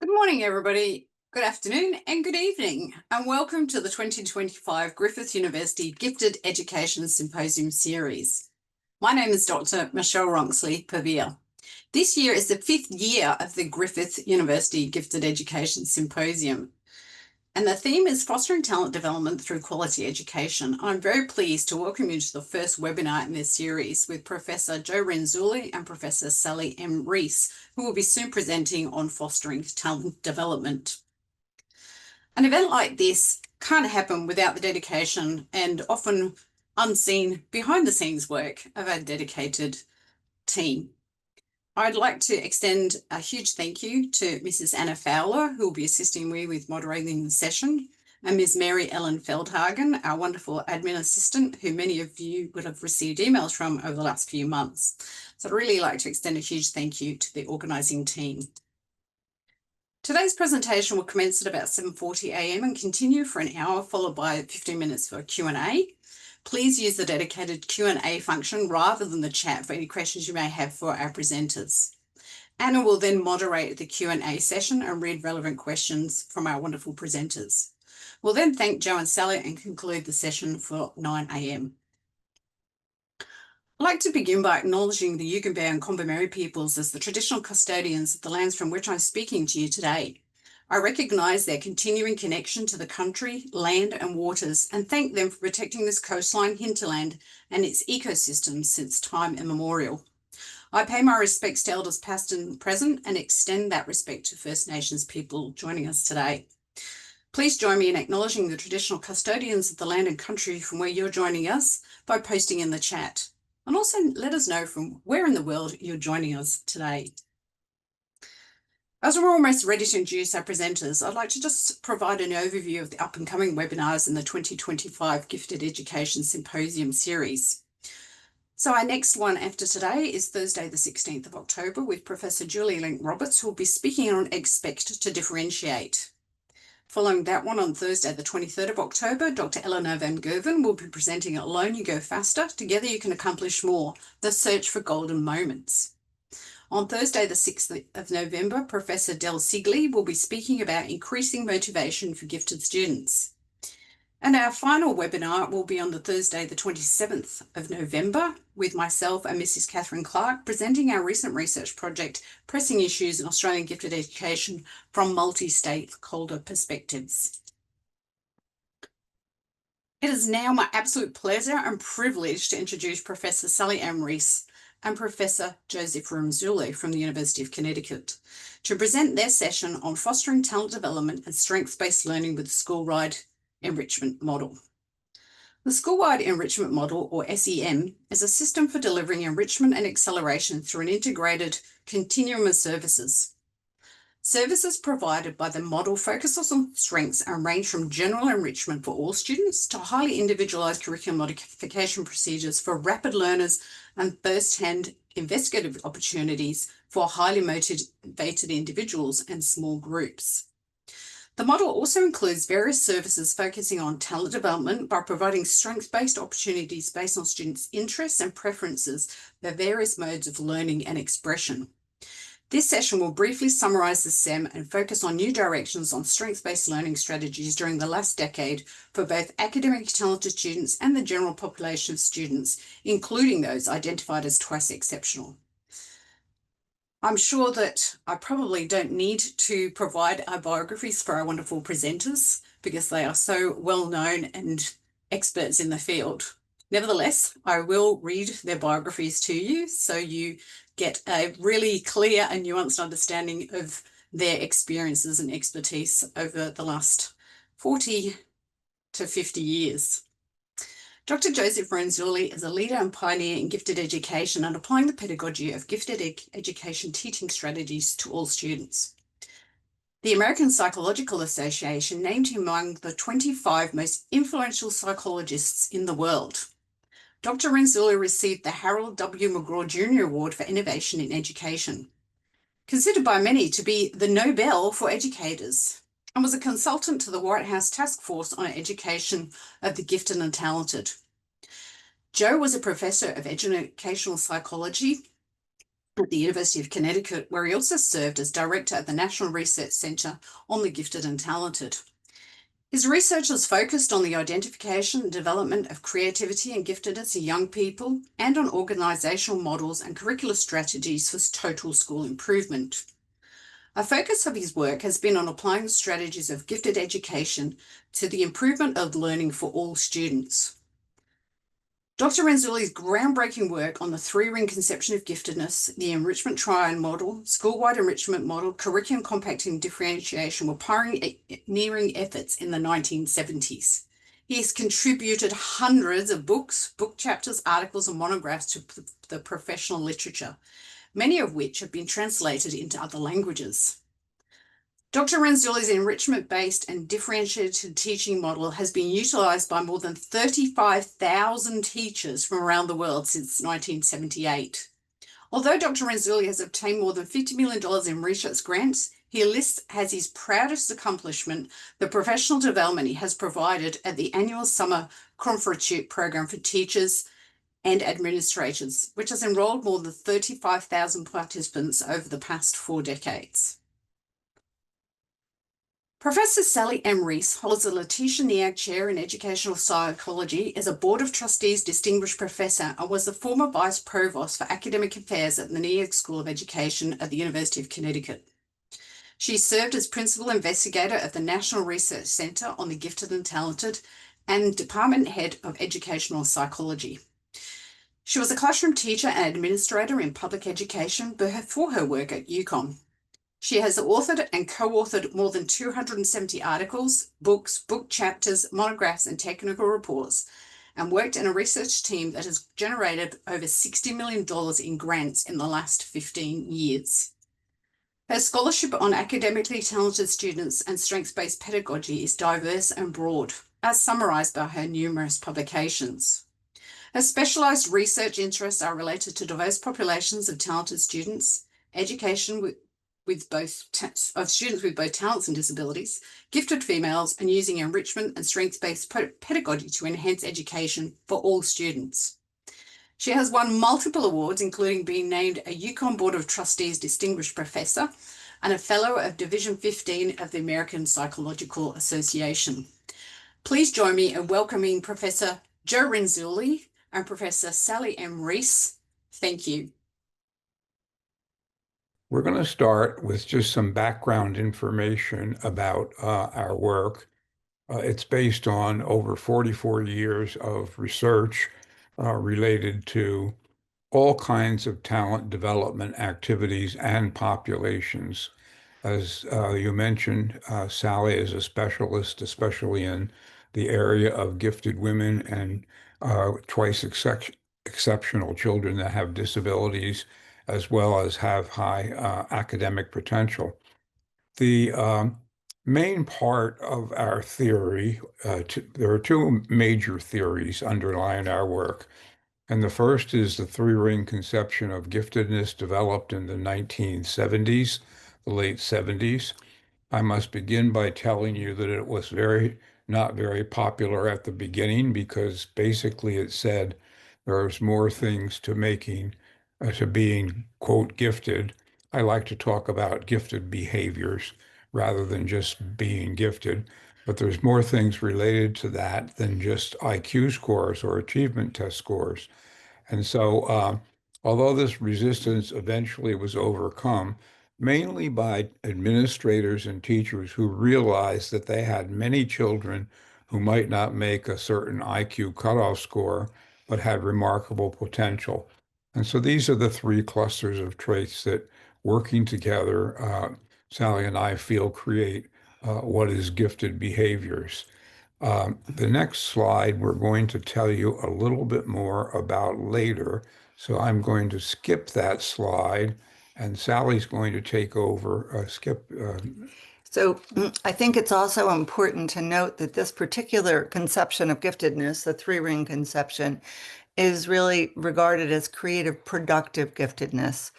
Good morning, everybody. Good afternoon and good evening, and welcome to the 2025 Griffith University Gifted Education Symposium series. My name is Dr. Michelle Ronksley-Pavia. This year is the 5th year of the Griffith University Gifted Education Symposium, and the theme is Fostering Talent Development Through Quality Education. I'm very pleased to welcome you to the first webinar in this series with Professor Joe Renzulli and Professor Sally M. Reis, who will be soon presenting on fostering talent development. An event like this can't happen without the dedication and often unseen behind the scenes work of our dedicated team. I'd like to extend a huge thank you to Mrs. Anna Fowler, who will be assisting me with moderating the session, and Ms. Mary Ellen Feldhagen, our wonderful admin assistant, who many of you would have received emails from over the last few months. So I'd really like to extend a huge thank you to the organising team. Today's presentation will commence at about 7:40 a.m. and continue for an hour, followed by 15 minutes for Q&A. Please use the dedicated Q&A function rather than the chat for any questions you may have for our presenters. Anna will then moderate the Q&A session and read relevant questions from our wonderful presenters. We'll then thank Joe and Sally and conclude the session for 9 a.m. I'd like to begin by acknowledging the Yugambeh and Kombumerri peoples as the traditional custodians of the lands from which I'm speaking to you today. I recognise their continuing connection to the country, land and waters, and thank them for protecting this coastline hinterland and its ecosystems since time immemorial. I pay my respects to elders past and present and extend that respect to First Nations people joining us today. Please join me in acknowledging the traditional custodians of the land and country from where you're joining us by posting in the chat. And also let us know from where in the world you're joining us today. As we're almost ready to introduce our presenters, I'd like to just provide an overview of the up-and-coming webinars in the 2025 Gifted Education Symposium series. So our next one after today is Thursday the 16th of October with Professor Julie Link-Roberts, who will be speaking on Expect to Differentiate. Following that one on Thursday the 23rd of October, Dr. Eleanor Van Gerven will be presenting Alone You Go Faster, Together You Can Accomplish More, The Search for Golden Moments. On Thursday, the 6th of November, Professor Del Sigli will be speaking about increasing motivation for gifted students. And our final webinar will be on the Thursday, the 27th of November, with myself and Mrs. Catherine Clark presenting our recent research project, Pressing Issues in Australian Gifted Education from Multi-Stakeholder Perspectives. It is now my absolute pleasure and privilege to introduce Professor Sally M. Reis and Professor Joseph Renzulli from the University of Connecticut to present their session on fostering talent development and strengths-based learning with the Schoolwide Enrichment Model. The Schoolwide Enrichment Model, or SEM, is a system for delivering enrichment and acceleration through an integrated continuum of services. Services provided by the model focuses on strengths and range from general enrichment for all students to highly individualised curriculum modification procedures for rapid learners and first-hand investigative opportunities for highly motivated individuals and small groups. The model also includes various services focusing on talent development by providing strengths-based opportunities based on students' interests and preferences for various modes of learning and expression. This session will briefly summarise the SEM and focus on new directions on strengths-based learning strategies during the last decade for both academically talented students and the general population of students, including those identified as twice exceptional. I'm sure that I probably don't need to provide our biographies for our wonderful presenters because they are so well known and experts in the field. Nevertheless, I will read their biographies to you so you get a really clear and nuanced understanding of their experiences and expertise over the last 40 to 50 years. Dr. Joseph Renzulli is a leader and pioneer in gifted education and applying the pedagogy of gifted education teaching strategies to all students. The American Psychological Association named him among the 25 most influential psychologists in the world. Dr. Renzulli received the Harold W. McGraw Jr. Award for Innovation in Education, considered by many to be the Nobel for educators, and was a consultant to the White House Task Force on Education of the Gifted and Talented. Joe was a professor of educational psychology at the University of Connecticut, where he also served as director at the National Research Center on the Gifted and Talented. His research has focused on the identification and development of creativity and giftedness in young people and on organizational models and curricular strategies for total school improvement. A focus of his work has been on applying the strategies of gifted education to the improvement of learning for all students. Dr. Renzulli's groundbreaking work on the three-ring conception of giftedness, the enrichment triad model, school-wide enrichment model, curriculum compacting and differentiation were pioneering efforts in the 1970s. He has contributed hundreds of books, book chapters, articles, and monographs to the professional literature, many of which have been translated into other languages. Dr. Renzulli's enrichment-based and differentiated teaching model has been utilized by more than 35,000 teachers from around the world since 1978. Although Dr. Renzulli has obtained more than $50 million in research grants, he lists as his proudest accomplishment the professional development he has provided at the annual Summer Conference program for teachers and administrators, which has enrolled more than 35,000 participants over the past 4 decades. Professor Sally M. Reis holds the Letitia Neag Chair in Educational Psychology, as a Board of Trustees Distinguished Professor, and was the former Vice Provost for Academic Affairs at the Neag School of Education at the University of Connecticut. She served as Principal Investigator at the National Research Center on the Gifted and Talented and Department Head of Educational Psychology. She was a classroom teacher and administrator in public education before her work at UConn. She has authored and co-authored more than 270 articles, books, book chapters, monographs, and technical reports, and worked in a research team that has generated over $60 million in grants in the last 15 years. Her scholarship on academically talented students and strengths-based pedagogy is diverse and broad, as summarized by her numerous publications. Her specialized research interests are related to diverse populations of talented students, education of students with both talents and disabilities, gifted females, and using enrichment and strengths-based pedagogy to enhance education for all students. She has won multiple awards, including being named a UConn Board of Trustees Distinguished Professor and a Fellow of Division 15 of the American Psychological Association. Please join me in welcoming Professor Joe Renzulli and Professor Sally M. Reis. Thank you. We're going to start with just some background information about our work. It's based on over 44 years of research related to all kinds of talent development activities and populations. As you mentioned, Sally is a specialist, especially in the area of gifted women and twice exceptional children that have disabilities, as well as have high academic potential. The main part of our theory, there are two major theories underlying our work. And the first is the three-ring conception of giftedness developed in the 1970s, the late 70s. I must begin by telling you that it was not very popular at the beginning, because basically it said there's more things to being, quote, gifted. I like to talk about gifted behaviors rather than just being gifted, but there's more things related to that than just IQ scores or achievement test scores. And so, although this resistance eventually was overcome, mainly by administrators and teachers who realized that they had many children who might not make a certain IQ cutoff score, but had remarkable potential. And so these are the three clusters of traits that, working together, Sally and I feel create what is gifted behaviors. The next slide we're going to tell you a little bit more about later. So I'm going to skip that slide, and Sally's going to take over. So I think it's also important to note that this particular conception of giftedness, the three-ring conception, is really regarded as creative, productive giftedness.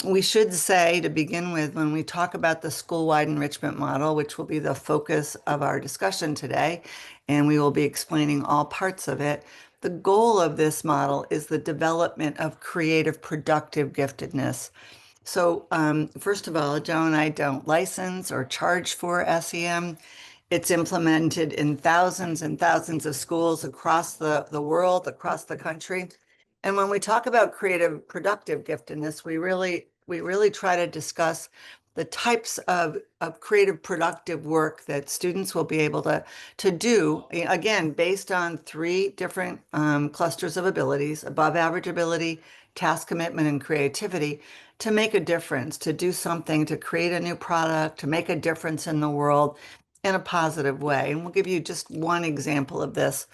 We should say, to begin with, when we talk about the school-wide enrichment model, which will be the focus of our discussion today, and we will be explaining all parts of it, the goal of this model is the development of creative, productive giftedness. So, first of all, Joe and I don't license or charge for SEM. It's implemented in thousands and thousands of schools across the world, across the country. And when we talk about creative, productive giftedness, we really try to discuss the types of creative, productive work that students will be able to do, again, based on three different clusters of abilities: above average ability, task commitment, and creativity, to make a difference, to do something, to create a new product, to make a difference in the world in a positive way. And we'll give you just one example of this.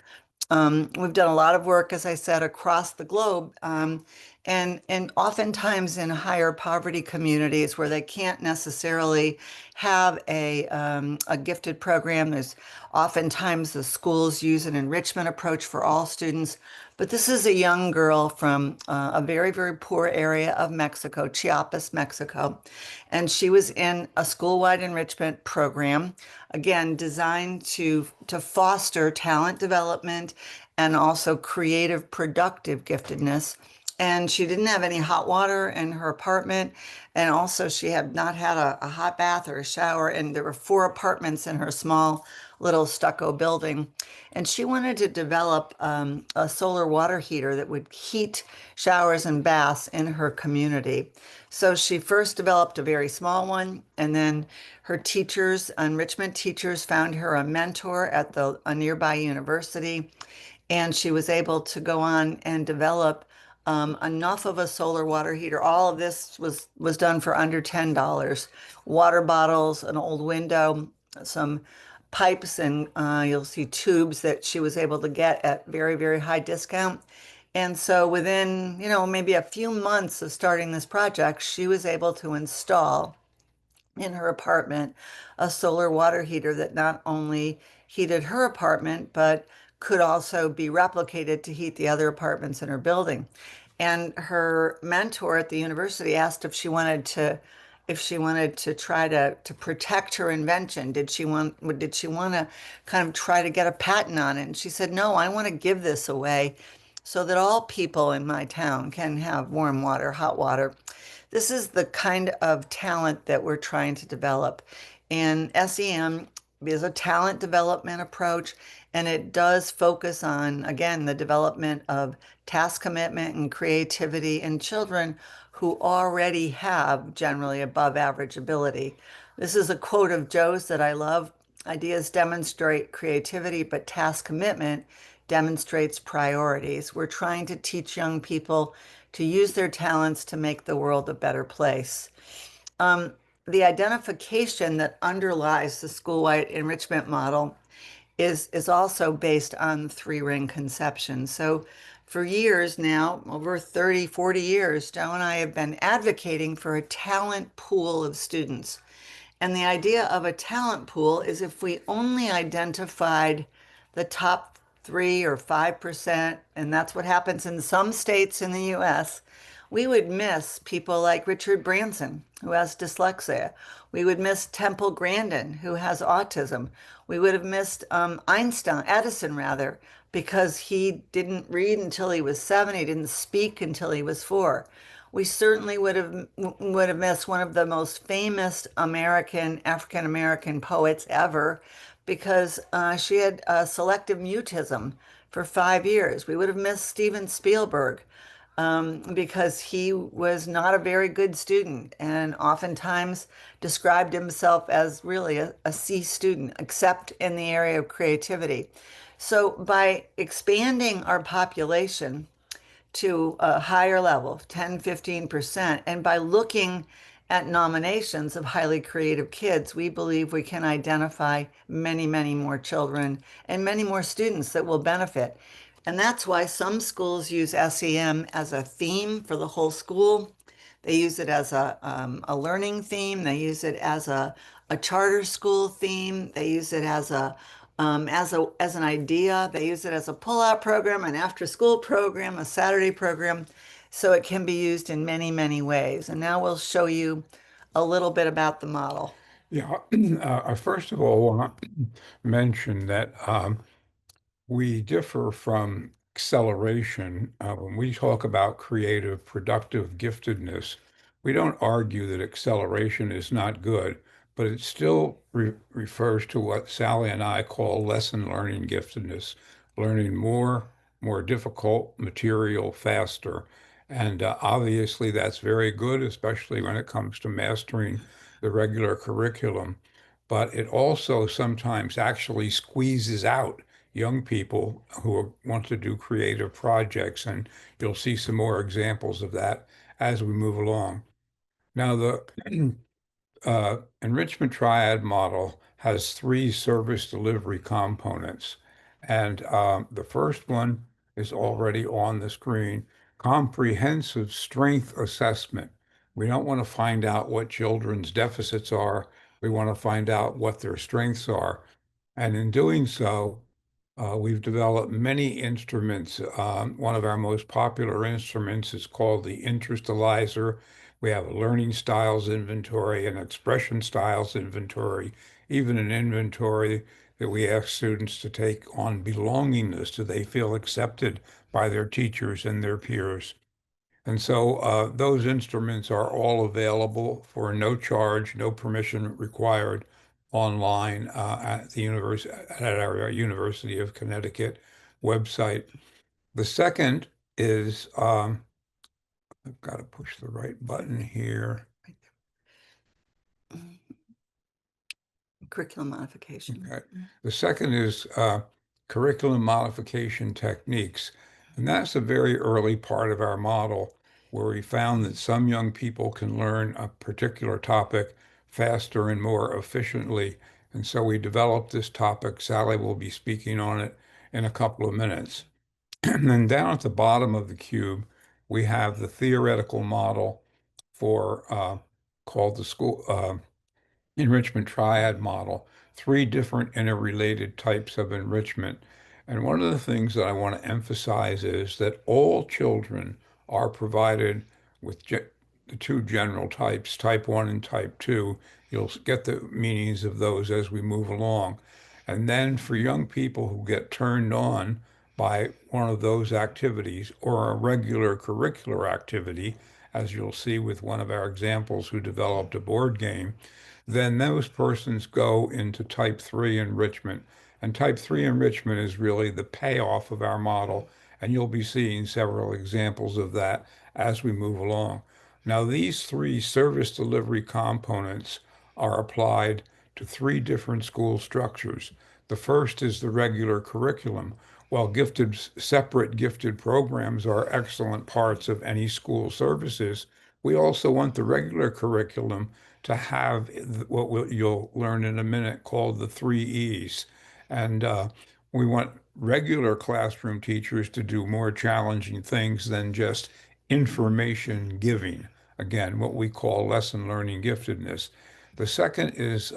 We've done a lot of work, as I said, across the globe, and oftentimes in higher poverty communities where they can't necessarily have a gifted program. There's oftentimes the schools use an enrichment approach for all students. But this is a young girl from a very, very poor area of Mexico, Chiapas, Mexico. And she was in a school-wide enrichment program, again, designed to foster talent development and also creative, productive giftedness. And she didn't have any hot water in her apartment. And also she had not had a hot bath or a shower. And there were 4 apartments in her small little stucco building. And she wanted to develop a solar water heater that would heat showers and baths in her community. So she first developed a very small one, and then her teachers, enrichment teachers, found her a mentor at a nearby university, and she was able to go on and develop enough of a solar water heater. All of this was done for under $10. Water bottles, an old window, some pipes, and you'll see tubes that she was able to get at very, very high discount. And so within, maybe a few months of starting this project, she was able to install in her apartment a solar water heater that not only heated her apartment, but could also be replicated to heat the other apartments in her building. And her mentor at the university asked if she wanted to try to protect her invention. Did she want to kind of try to get a patent on it? And she said, no, I want to give this away so that all people in my town can have warm water, hot water. This is the kind of talent that we're trying to develop. And SEM is a talent development approach, and it does focus on, again, the development of task commitment and creativity in children who already have generally above average ability. This is a quote of Joe's that I love. Ideas demonstrate creativity, but task commitment demonstrates priorities. We're trying to teach young people to use their talents to make the world a better place. The identification that underlies the school-wide enrichment model is also based on 3-ring conception. So for years now, over 30, 40 years, Joe and I have been advocating for a talent pool of students. And the idea of a talent pool is if we only identified the top 3 or 5%, and that's what happens in some states in the US, we would miss people like Richard Branson, who has dyslexia. We would miss Temple Grandin, who has autism. We would have missed Edison rather, because he didn't read until he was 7. He didn't speak until he was 4. We certainly would have missed one of the most famous African American poets ever, because she had selective mutism for 5 years. We would have missed Steven Spielberg because he was not a very good student and oftentimes described himself as really a C student, except in the area of creativity. So by expanding our population to a higher level, 10, 15%, and by looking at nominations of highly creative kids, we believe we can identify many, many more children and many more students that will benefit. And that's why some schools use SEM as a theme for the whole school. They use it as a learning theme. They use it as a charter school theme. They use it as an idea. They use it as a pull-out program, an after-school program, a Saturday program. So it can be used in many, many ways. And now we'll show you a little bit about the model. Yeah, first of all, I want to mention that we differ from acceleration, when we talk about creative, productive giftedness, we don't argue that acceleration is not good, but it still refers to what Sally and I call lesson learning giftedness, learning more difficult material faster. And obviously, that's very good, especially when it comes to mastering the regular curriculum. But it also sometimes actually squeezes out young people who want to do creative projects. And you'll see some more examples of that as we move along. Now, the enrichment triad model has three service delivery components. And the first one is already on the screen, comprehensive strength assessment. We don't want to find out what children's deficits are. We want to find out what their strengths are. And in doing so, we've developed many instruments. One of our most popular instruments is called the Interstellizer. We have a learning styles inventory, an expression styles inventory, even an inventory that we ask students to take on belongingness. Do they feel accepted by their teachers and their peers? And so those instruments are all available for no charge, no permission required online at our University of Connecticut website. The second is, I've got to push the right button here. Curriculum modification. Okay. The second is curriculum modification techniques. And that's a very early part of our model where we found that some young people can learn a particular topic faster and more efficiently. And so we developed this topic. Sally will be speaking on it in a couple of minutes. And then down at the bottom of the cube, we have the theoretical model for called the school enrichment triad model, three different interrelated types of enrichment. And one of the things that I want to emphasize is that all children are provided with the two general types, type 1 and type 2. You'll get the meanings of those as we move along. And then for young people who get turned on by one of those activities or a regular curricular activity, as you'll see with one of our examples who developed a board game, then those persons go into type 3 enrichment. And type 3 enrichment is really the payoff of our model. And you'll be seeing several examples of that as we move along. Now, these three service delivery components are applied to three different school structures. The first is the regular curriculum. While separate gifted programs are excellent parts of any school services, we also want the regular curriculum to have what you'll learn in a minute called the 3 E's. And we want regular classroom teachers to do more challenging things than just information giving. Again, what we call lesson learning giftedness. The second is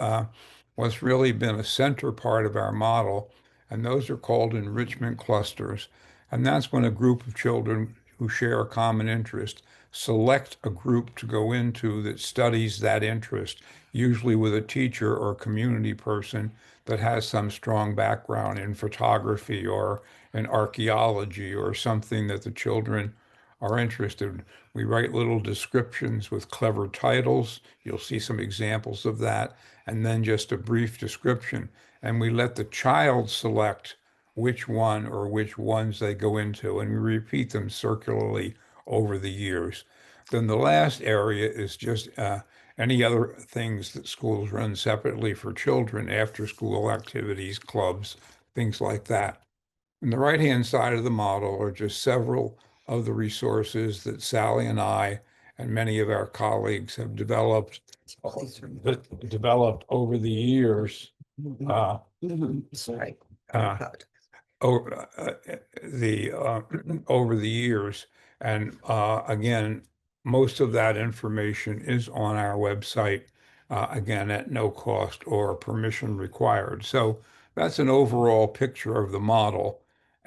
what's really been a center part of our model, and those are called enrichment clusters. And that's when a group of children who share a common interest select a group to go into that studies that interest, usually with a teacher or community person that has some strong background in photography or in archaeology or something that the children are interested in. We write little descriptions with clever titles. You'll see some examples of that, and then just a brief description. And we let the child select which one or which ones they go into, and we repeat them circularly over the years. Then the last area is just any other things that schools run separately for children, after school activities, clubs, things like that. On the right-hand side of the model are just several of the resources that Sally and I and many of our colleagues have developed over the years. Sorry. Over over the years, and again, most of that information is on our website, again at no cost or permission required. So that's an overall picture of the model.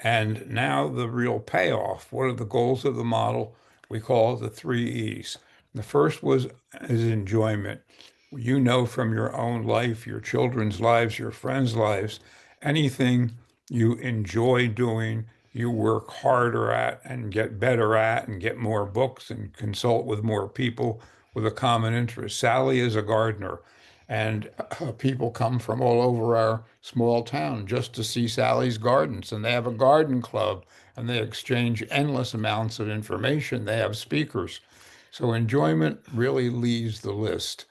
And now the real payoff. What are the goals of the model? We call it the 3 E's. The first is enjoyment. You know from your own life, your children's lives, your friends' lives, anything you enjoy doing, you work harder at and get better at and get more books and consult with more people with a common interest. Sally is a gardener, and people come from all over our small town just to see Sally's gardens, and they have a garden club, and they exchange endless amounts of information. They have speakers. So enjoyment really leads the list.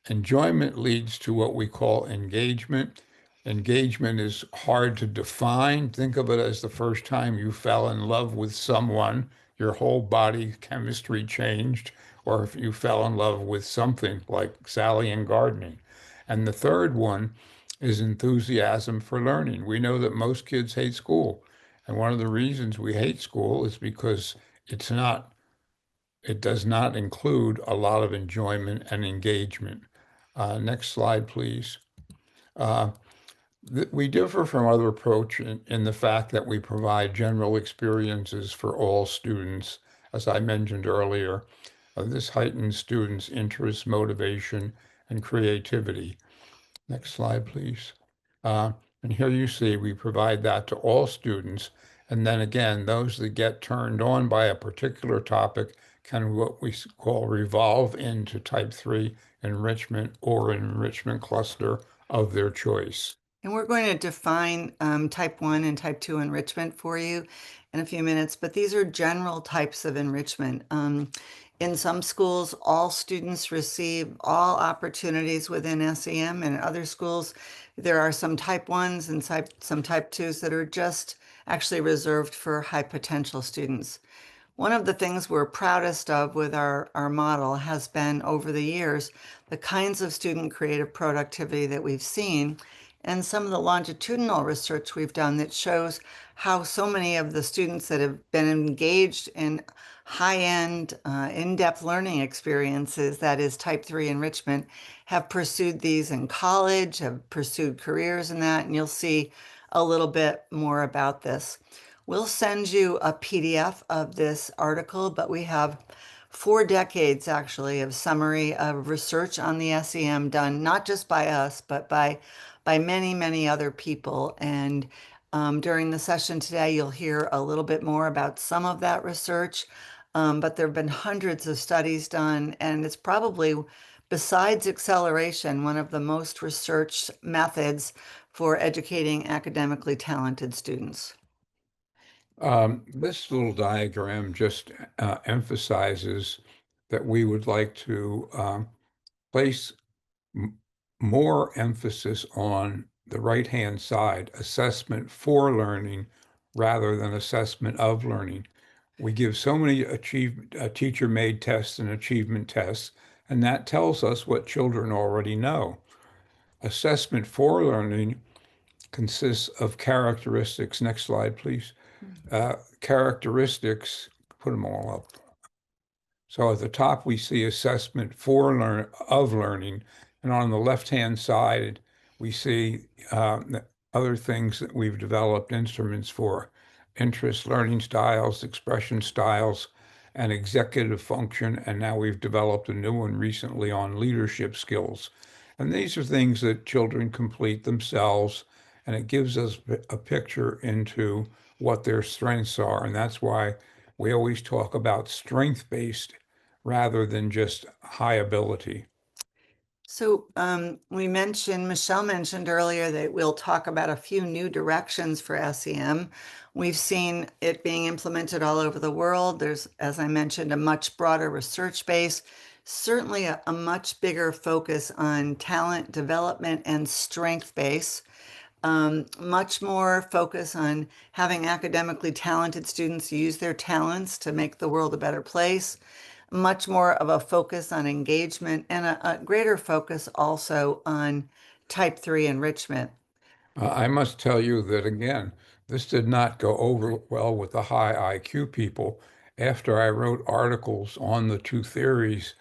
Enjoyment leads to what we call engagement. Engagement is hard to define. Think of it as the first time you fell in love with someone, your whole body chemistry changed, or if you fell in love with something like Sally and gardening. And the third one is enthusiasm for learning. We know that most kids hate school. And one of the reasons we hate school is because it does not include a lot of enjoyment and engagement. Next slide, please. Uh, we differ from other approach in the fact that we provide general experiences for all students. As I mentioned earlier, this heightens students' interest, motivation, and creativity. Next slide, please. Uh, and here you see we provide that to all students. And then again, those that get turned on by a particular topic can what we call revolve into type 3 enrichment or enrichment cluster of their choice. And we're going to define type 1 and type 2 enrichment for you in a few minutes, but these are general types of enrichment. In some schools, all students receive all opportunities within SEM, and in other schools, there are some type 1s and some type 2s that are just actually reserved for high potential students. One of the things we're proudest of with our model has been over the years, the kinds of student creative productivity that we've seen and some of the longitudinal research we've done that shows how so many of the students that have been engaged in high-end, in-depth learning experiences, that is type 3 enrichment, have pursued these in college, have pursued careers in that, and you'll see a little bit more about this. We'll send you a PDF of this article, but we have 4 decades actually of summary of research on the SEM done not just by us, but by many, many other people. And during the session today, you'll hear a little bit more about some of that research. But there have been hundreds of studies done, and it's probably, besides acceleration, one of the most researched methods for educating academically talented students. This little diagram just emphasizes that we would like to place more emphasis on the right-hand side, assessment for learning rather than assessment of learning. We give so many teacher-made tests and achievement tests, and that tells us what children already know. Assessment for learning consists of characteristics. Next slide, please. Characteristics, put them all up. So at the top, we see assessment of learning, and on the left-hand side, we see other things that we've developed instruments for: interest, learning styles, expression styles, and executive function. And now we've developed a new one recently on leadership skills. And these are things that children complete themselves, and it gives us a picture into what their strengths are. And that's why we always talk about strength-based rather than just high ability. So Michelle mentioned earlier that we'll talk about a few new directions for SEM. We've seen it being implemented all over the world. There's, as I mentioned, a much broader research base, certainly a much bigger focus on talent development and strength base. Much more focus on having academically talented students use their talents to make the world a better place. Much more of a focus on engagement and a greater focus also on type 3 enrichment. I must tell you that, again, this did not go over well with the high IQ people. After I wrote articles on the two theories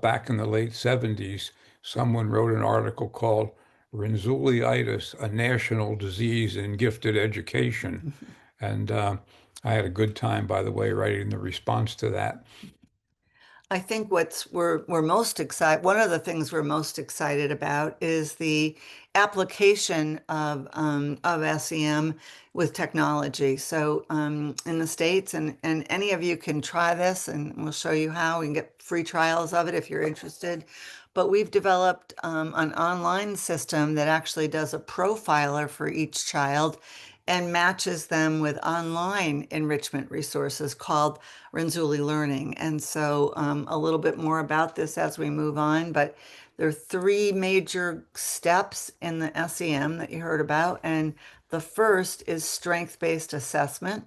back in the late 70s, someone wrote an article called Renzulli-itis, a national disease in gifted education. And I had a good time, by the way, writing the response to that. I think we're most excited. One of the things we're most excited about is the application of SEM with technology. So in the States, and any of you can try this, and we'll show you how. We can get free trials of it if you're interested. But we've developed an online system that actually does a profiler for each child and matches them with online enrichment resources called Renzulli Learning. And so a little bit more about this as we move on, but there are three major steps in the SEM that you heard about. And the first is strength-based assessment.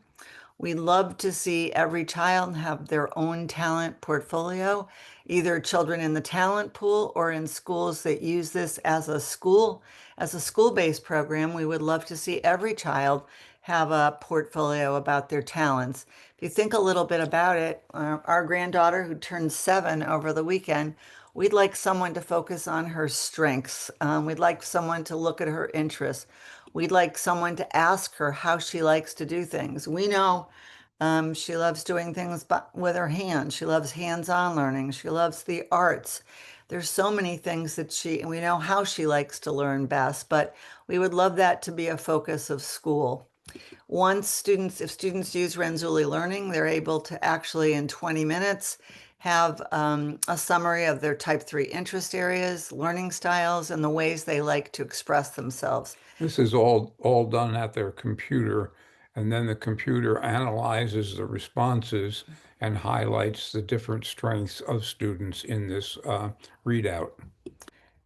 We love to see every child have their own talent portfolio, either children in the talent pool or in schools that use this as a school-based program. We would love to see every child have a portfolio about their talents. If you think a little bit about it, our granddaughter who turned 7 over the weekend, we'd like someone to focus on her strengths. We'd like someone to look at her interests. We'd like someone to ask her how she likes to do things. We know she loves doing things with her hands. She loves hands-on learning. She loves the arts. There's so many things that we know how she likes to learn best, but we would love that to be a focus of school. If students use Renzulli Learning, they're able to actually in 20 minutes have a summary of their type 3 interest areas, learning styles, and the ways they like to express themselves. This is all done at their computer, and then the computer analyzes the responses and highlights the different strengths of students in this readout.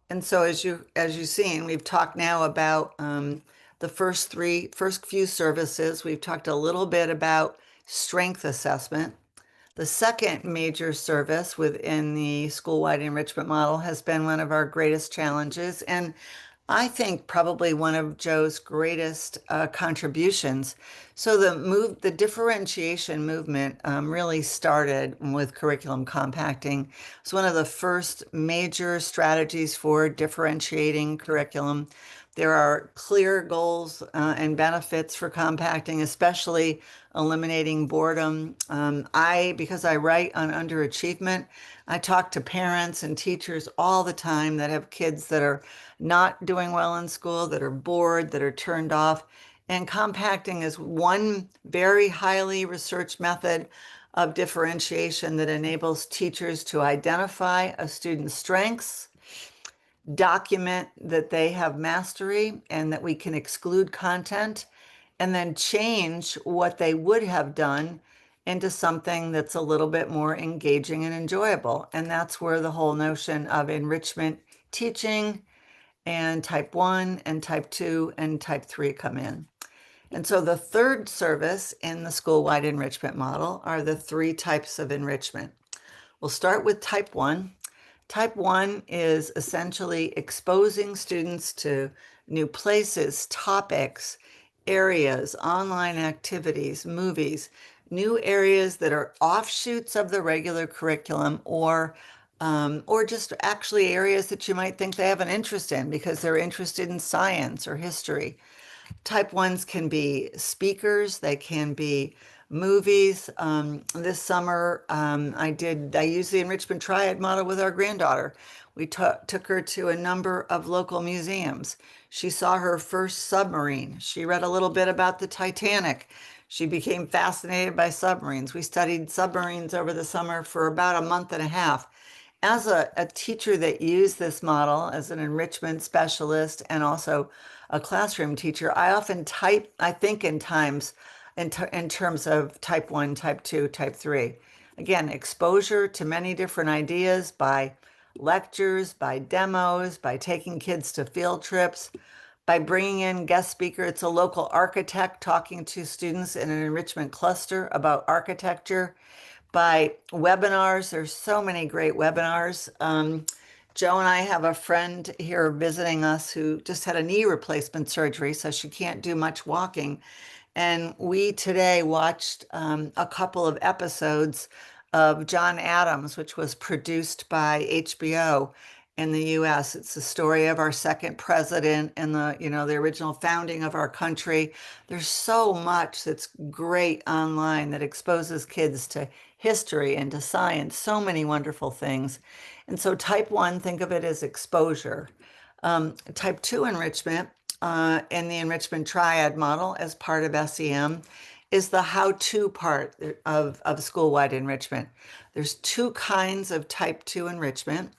And so as you've seen, we've talked now about the first few services. We've talked a little bit about strength assessment. The second major service within the school-wide enrichment model has been one of our greatest challenges, and I think probably one of Joe's greatest contributions. So the differentiation movement really started with curriculum compacting. It's one of the first major strategies for differentiating curriculum. There are clear goals and benefits for compacting, especially eliminating boredom. Because I write on underachievement, I talk to parents and teachers all the time that have kids that are not doing well in school, that are bored, that are turned off. And compacting is one very highly researched method of differentiation that enables teachers to identify a student's strengths, document that they have mastery and that we can exclude content, and then change what they would have done into something that's a little bit more engaging and enjoyable. And that's where the whole notion of enrichment teaching and type 1 and type 2 and type 3 come in. And so the third service in the school-wide enrichment model are the 3 types of enrichment. We'll start with type 1. Type 1 is essentially exposing students to new places, topics, areas, online activities, movies, new areas that are offshoots of the regular curriculum or just actually areas that you might think they have an interest in because they're interested in science or history. Type 1s can be speakers, they can be movies. This summer, I used the enrichment triad model with our granddaughter. We took her to a number of local museums. She saw her first submarine. She read a little bit about the Titanic. She became fascinated by submarines. We studied submarines over the summer for about a month and a half. As a teacher that used this model as an enrichment specialist and also a classroom teacher, I often think in terms of type 1, type 2, type 3. Again, exposure to many different ideas by lectures, by demos, by taking kids to field trips, by bringing in guest speaker. It's a local architect talking to students in an enrichment cluster about architecture. By webinars, there's so many great webinars. Joe and I have a friend here visiting us who just had a knee replacement surgery, so she can't do much walking. And we today watched a couple of episodes of John Adams, which was produced by HBO in the US. It's the story of our second president and the original founding of our country. There's so much that's great online that exposes kids to history, into science, so many wonderful things. And so type 1, think of it as exposure. Type 2 enrichment in the enrichment triad model as part of SEM is the how-to part of school-wide enrichment. There's two kinds of type 2 enrichment,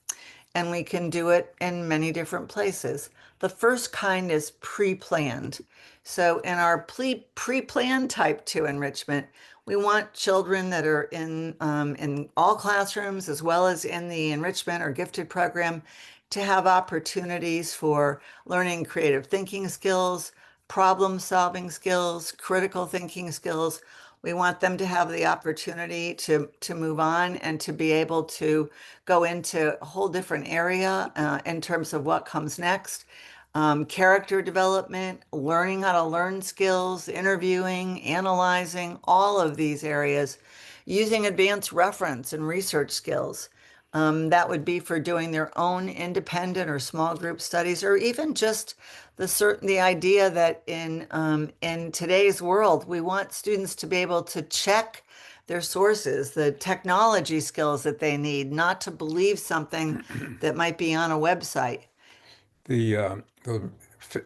and we can do it in many different places. The first kind is pre-planned. So in our pre-planned type 2 enrichment, we want children that are in all classrooms as well as in the enrichment or gifted program to have opportunities for learning creative thinking skills, problem solving skills, critical thinking skills. We want them to have the opportunity to move on and to be able to go into a whole different area in terms of what comes next. Character development, learning how to learn skills, interviewing, analyzing, all of these areas, using advanced reference and research skills. That would be for doing their own independent or small group studies, or even just the idea that in today's world, we want students to be able to check their sources, the technology skills that they need, not to believe something that might be on a website. The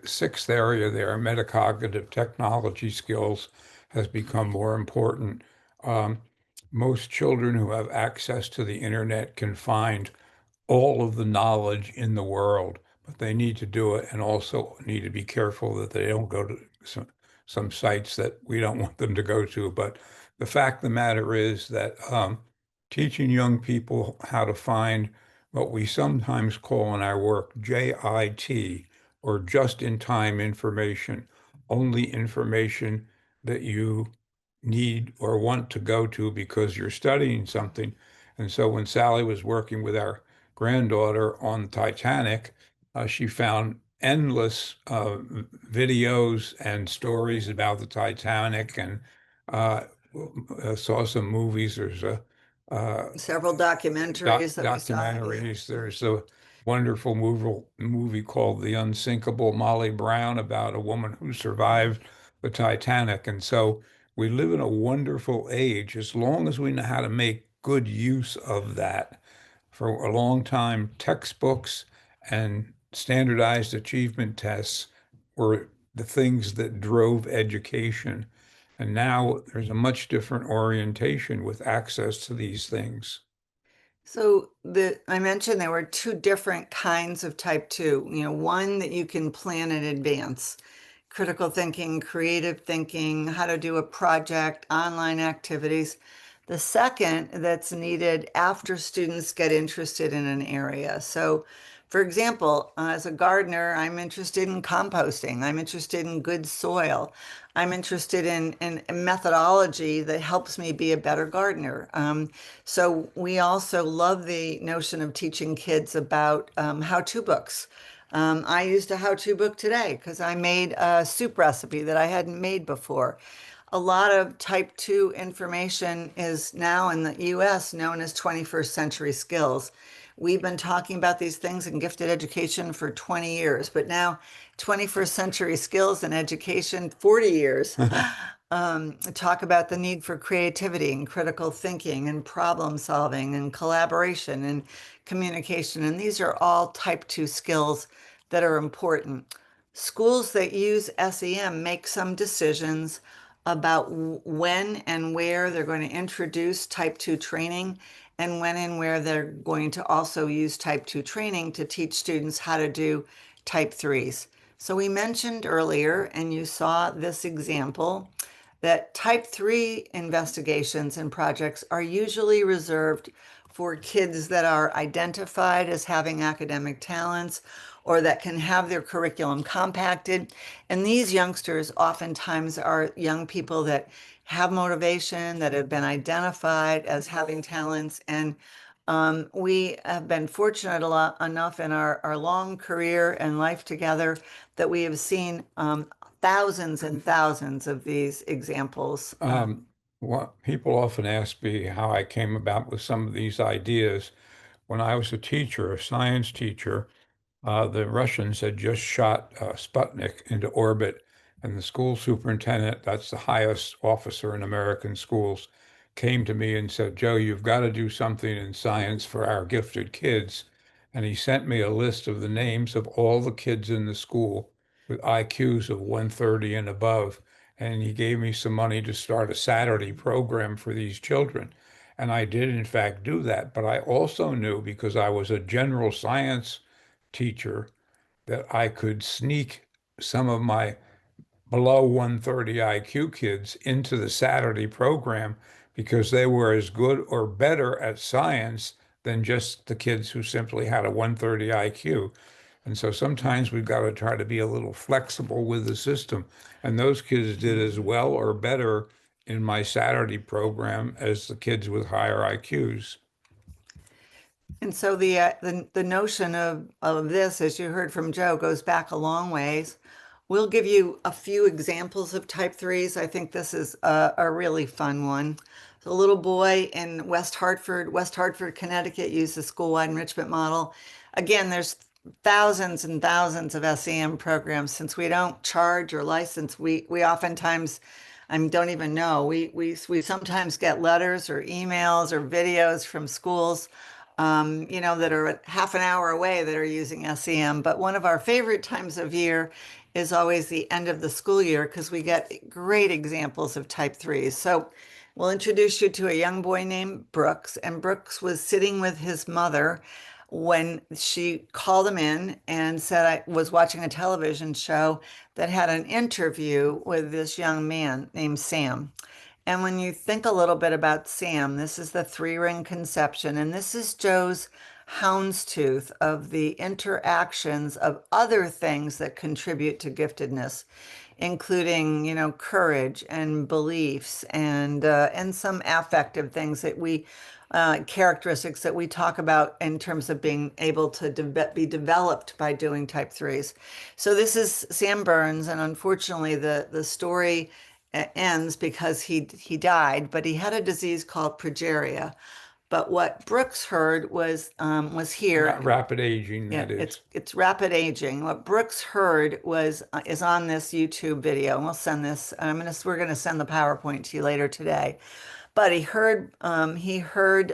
sixth area there, metacognitive technology skills, has become more important. Most children who have access to the internet can find all of the knowledge in the world, but they need to do it and also need to be careful that they don't go to some sites that we don't want them to go to. But the fact of the matter is that teaching young people how to find what we sometimes call in our work JIT, or just-in-time information, only information that you need or want to go to because you're studying something. And so when Sally was working with our granddaughter on Titanic, she found endless videos and stories about the Titanic, and saw some movies. There's Several documentaries that we saw. documentaries. There's a wonderful movie called The Unsinkable Molly Brown about a woman who survived the Titanic. And so we live in a wonderful age as long as we know how to make good use of that. For a long time, textbooks and standardized achievement tests were the things that drove education. And now there's a much different orientation with access to these things. So I mentioned there were two different kinds of type 2. One that you can plan in advance, critical thinking, creative thinking, how to do a project, online activities. The second that's needed after students get interested in an area. So, for example, as a gardener, I'm interested in composting. I'm interested in good soil. I'm interested in methodology that helps me be a better gardener. So we also love the notion of teaching kids about how-to books. I used a how-to book today because I made a soup recipe that I hadn't made before. A lot of type 2 information is now in the US known as 21st century skills. We've been talking about these things in gifted education for 20 years, but now 21st century skills in education, 40 years. Talk about the need for creativity and critical thinking and problem solving and collaboration and communication. And these are all type 2 skills that are important. Schools that use SEM make some decisions about when and where they're going to introduce type 2 training, and when and where they're going to also use type 2 training to teach students how to do type 3s. So we mentioned earlier, and you saw this example, that type 3 investigations and projects are usually reserved for kids that are identified as having academic talents or that can have their curriculum compacted. And these youngsters oftentimes are young people that have motivation, that have been identified as having talents. And we have been fortunate enough in our long career and life together that we have seen thousands and thousands of these examples. People often ask me how I came about with some of these ideas. When I was a teacher, a science teacher, the Russians had just shot Sputnik into orbit, and the school superintendent, that's the highest officer in American schools, came to me and said, Joe, you've got to do something in science for our gifted kids. And he sent me a list of the names of all the kids in the school with IQs of 130 and above. And he gave me some money to start a Saturday program for these children. And I did, in fact, do that. But I also knew, because I was a general science teacher, that I could sneak some of my below 130 IQ kids into the Saturday program because they were as good or better at science than just the kids who simply had a 130 IQ. And so sometimes we've got to try to be a little flexible with the system. And those kids did as well or better in my Saturday program as the kids with higher IQs. And so the notion of this, as you heard from Joe, goes back a long ways. We'll give you a few examples of type threes. I think this is a really fun one. So a little boy in West Hartford, Connecticut, used the school-wide enrichment model. Again, there's thousands and thousands of SEM programs. Since we don't charge or license, we oftentimes, I don't even know. We sometimes get letters or emails or videos from schools, that are half an hour away that are using SEM. But one of our favorite times of year is always the end of the school year because we get great examples of type threes. So we'll introduce you to a young boy named Brooks, and Brooks was sitting with his mother when she called him in and said, I was watching a television show that had an interview with this young man named Sam. And when you think a little bit about Sam, this is the three-ring conception, and this is Joe's houndstooth of the interactions of other things that contribute to giftedness, including, courage and beliefs and some affective things that we characteristics that we talk about in terms of being able to be developed by doing type threes. So this is Sam Burns, and unfortunately, the story ends because he died, but he had a disease called progeria. But what Brooks heard was here. Rapid aging, Yeah, that is. it's rapid aging. What Brooks heard was is on this YouTube video, and we'll send this. We're gonna send the PowerPoint to you later today. But he heard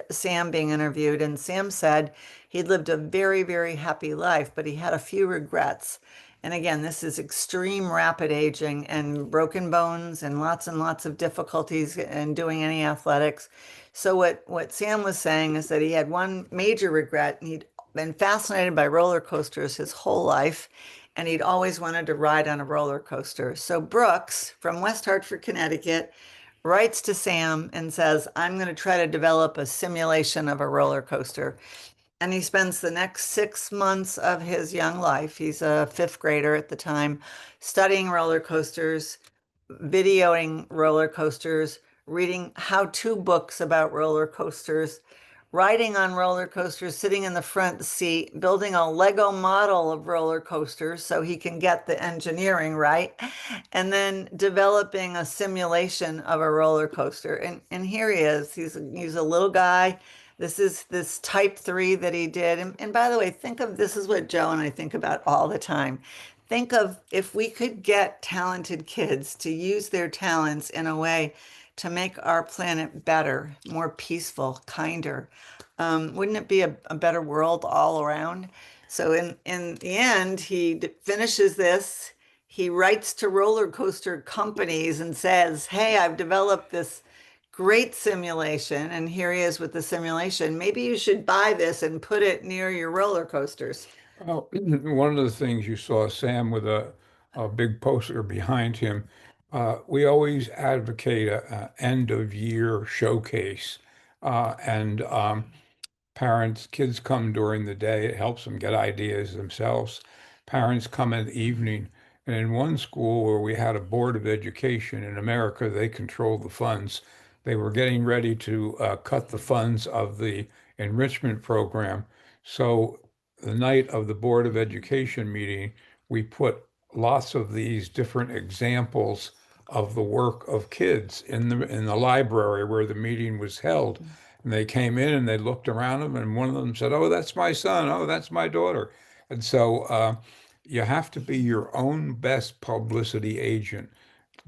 Sam being interviewed, and Sam said he'd lived a very, very happy life, but he had a few regrets. And again, this is extreme rapid aging and broken bones and lots of difficulties in doing any athletics. So what Sam was saying is that he had one major regret, and he'd been fascinated by roller coasters his whole life, and he'd always wanted to ride on a roller coaster. So Brooks from West Hartford, Connecticut, writes to Sam and says, I'm going to try to develop a simulation of a roller coaster. And he spends the next 6 months of his young life, he's a fifth grader at the time, studying roller coasters, videoing roller coasters, reading how-to books about roller coasters, riding on roller coasters, sitting in the front seat, building a Lego model of roller coasters so he can get the engineering right, and then developing a simulation of a roller coaster. And here he is. He's a little guy. This is this type 3 that he did. And by the way, this is what Joe and I think about all the time. Think of if we could get talented kids to use their talents in a way to make our planet better, more peaceful, kinder. Wouldn't it be a better world all around? So in the end, he finishes this. He writes to roller coaster companies and says, hey, I've developed this great simulation, and here he is with the simulation. Maybe you should buy this and put it near your roller coasters. Well, one of the things you saw Sam with a big poster behind him, we always advocate a end of year showcase. And kids come during the day. It helps them get ideas themselves. Parents come in the evening. And in one school where we had a board of education in America, they controlled the funds. They were getting ready to cut the funds of the enrichment program. So the night of the Board of Education meeting, we put lots of these different examples of the work of kids in the library where the meeting was held. And they came in and they looked around them, and one of them said, "Oh, that's my son. Oh, that's my daughter." And so you have to be your own best publicity agent.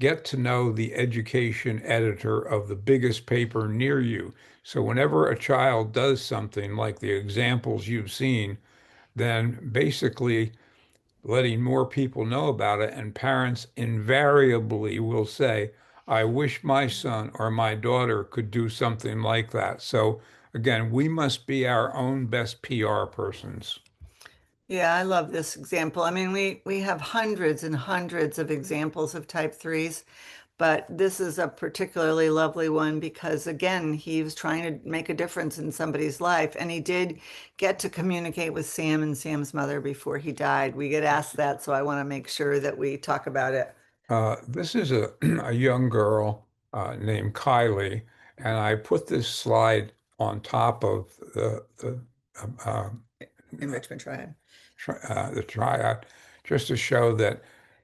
get to know the education editor of the biggest paper near you. So whenever a child does something like the examples you've seen, then basically letting more people know about it, and parents invariably will say, I wish my son or my daughter could do something like that. So again, we must be our own best PR persons. Yeah, I love this example. I mean, we have hundreds and hundreds of examples of type threes, but this is a particularly lovely one because again, he was trying to make a difference in somebody's life, and he did get to communicate with Sam and Sam's mother before he died. We get asked that, so I want to make sure that we talk about it. This is a young girl named Kylie, and I put this slide on top of the uh, Enrichment triad. the tryout, just to show that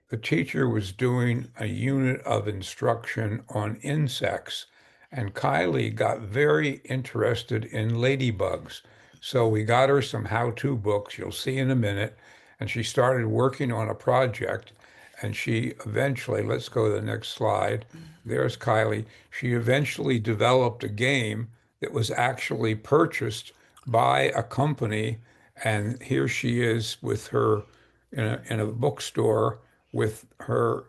the teacher was doing a unit of instruction on insects, and Kylie got very interested in ladybugs. So we got her some how-to books, you'll see in a minute, and she started working on a project, and she eventually, let's go to the next slide. There's Kylie. She eventually developed a game that was actually purchased by a company, and here she is with her in a bookstore with her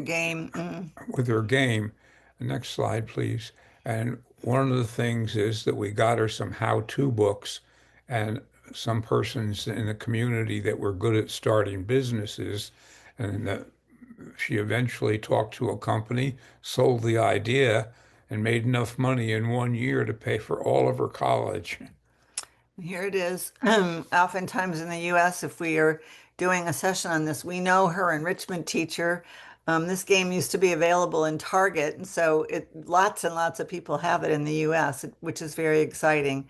Game. with her game. Next slide, please. And one of the things is that we got her some how-to books, and some persons in the community that were good at starting businesses, and she eventually talked to a company, sold the idea, and made enough money in 1 year to pay for all of her college. Here it is. Oftentimes in the US, if we are doing a session on this, we know her enrichment teacher. This game used to be available in Target, and so lots and lots of people have it in the US, which is very exciting.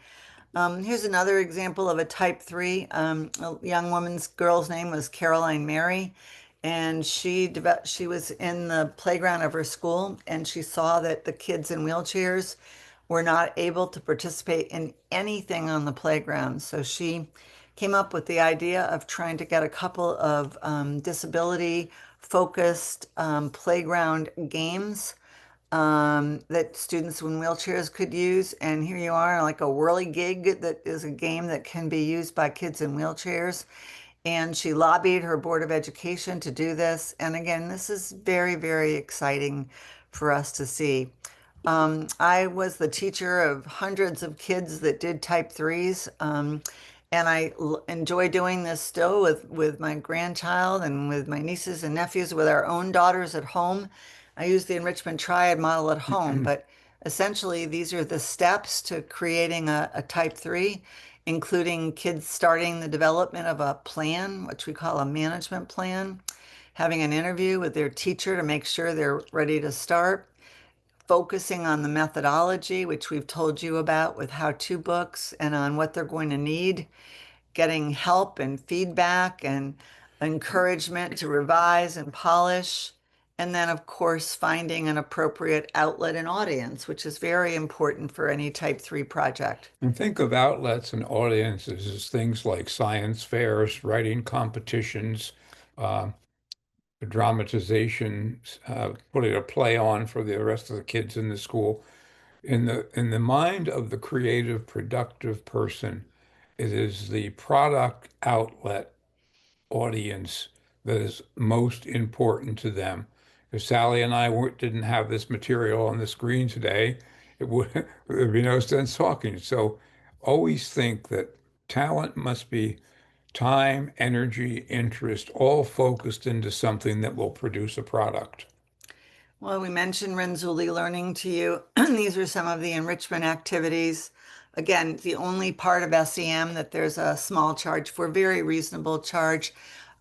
Here's another example of a type three. A young girl's name was Caroline Mary, and she was in the playground of her school, and she saw that the kids in wheelchairs were not able to participate in anything on the playground. So she came up with the idea of trying to get a couple of disability focused playground games that students in wheelchairs could use. And here you are, like a whirligig, that is a game that can be used by kids in wheelchairs. And she lobbied her Board of Education to do this. And again, this is very, very exciting for us to see. I was the teacher of hundreds of kids that did type threes. And I enjoy doing this still with my grandchild and with my nieces and nephews, with our own daughters at home. I use the enrichment triad model at home, but essentially these are the steps to creating a type three, including kids starting the development of a plan, which we call a management plan, having an interview with their teacher to make sure they're ready to start, focusing on the methodology, which we've told you about with how-to books, and on what they're going to need, getting help and feedback and encouragement to revise and polish. And then, of course, finding an appropriate outlet and audience, which is very important for any type 3 project. And think of outlets and audiences as things like science fairs, writing competitions, uh, dramatizations, putting a play on for the rest of the kids in the school. In the mind of the creative, productive person, it is the product outlet audience that is most important to them. If Sally and I didn't have this material on the screen today, there'd be no sense talking. So always think that talent must be time, energy, interest, all focused into something that will produce a product. Well, we mentioned Renzulli learning to you. These are some of the enrichment activities. Again, the only part of SEM that there's a small charge for, very reasonable charge.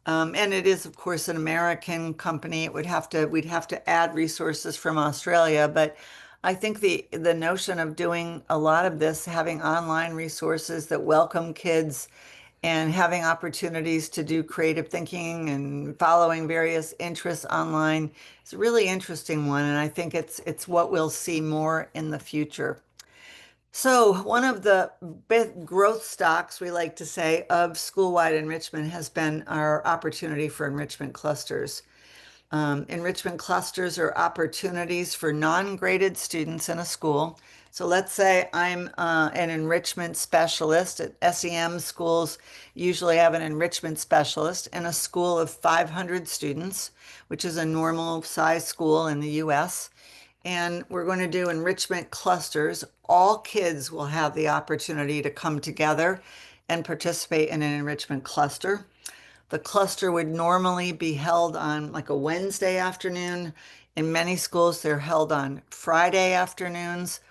And it is, of course, an American company. We'd have to add resources from Australia, but I think the notion of doing a lot of this, having online resources that welcome kids and having opportunities to do creative thinking and following various interests online is a really interesting one, and I think it's what we'll see more in the future. So one of the big growth stocks, we like to say, of school-wide enrichment has been our opportunity for enrichment clusters. Enrichment clusters are opportunities for non-graded students in a school. So let's say I'm an enrichment specialist. At SEM schools usually have an enrichment specialist in a school of 500 students, which is a normal size school in the US. And we're going to do enrichment clusters. All kids will have the opportunity to come together and participate in an enrichment cluster. The cluster would normally be held on like a Wednesday afternoon. In many schools, they're held on Friday afternoons.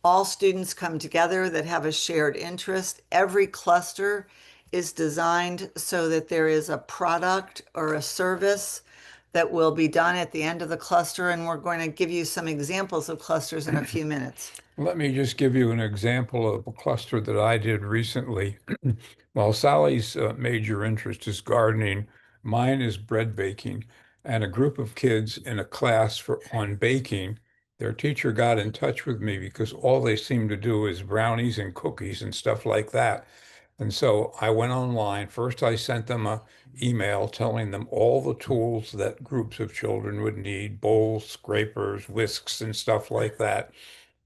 All students come together that have a shared interest. Every cluster is designed so that there is a product or a service that will be done at the end of the cluster. And we're going to give you some examples of clusters in a few minutes. Let me just give you an example of a cluster that I did recently. While Sally's major interest is gardening, mine is bread baking. And a group of kids in a class on baking, their teacher got in touch with me because all they seem to do is brownies and cookies and stuff like that. And so I went online. First, I sent them an email telling them all the tools that groups of children would need, bowls, scrapers, whisks, and stuff like that.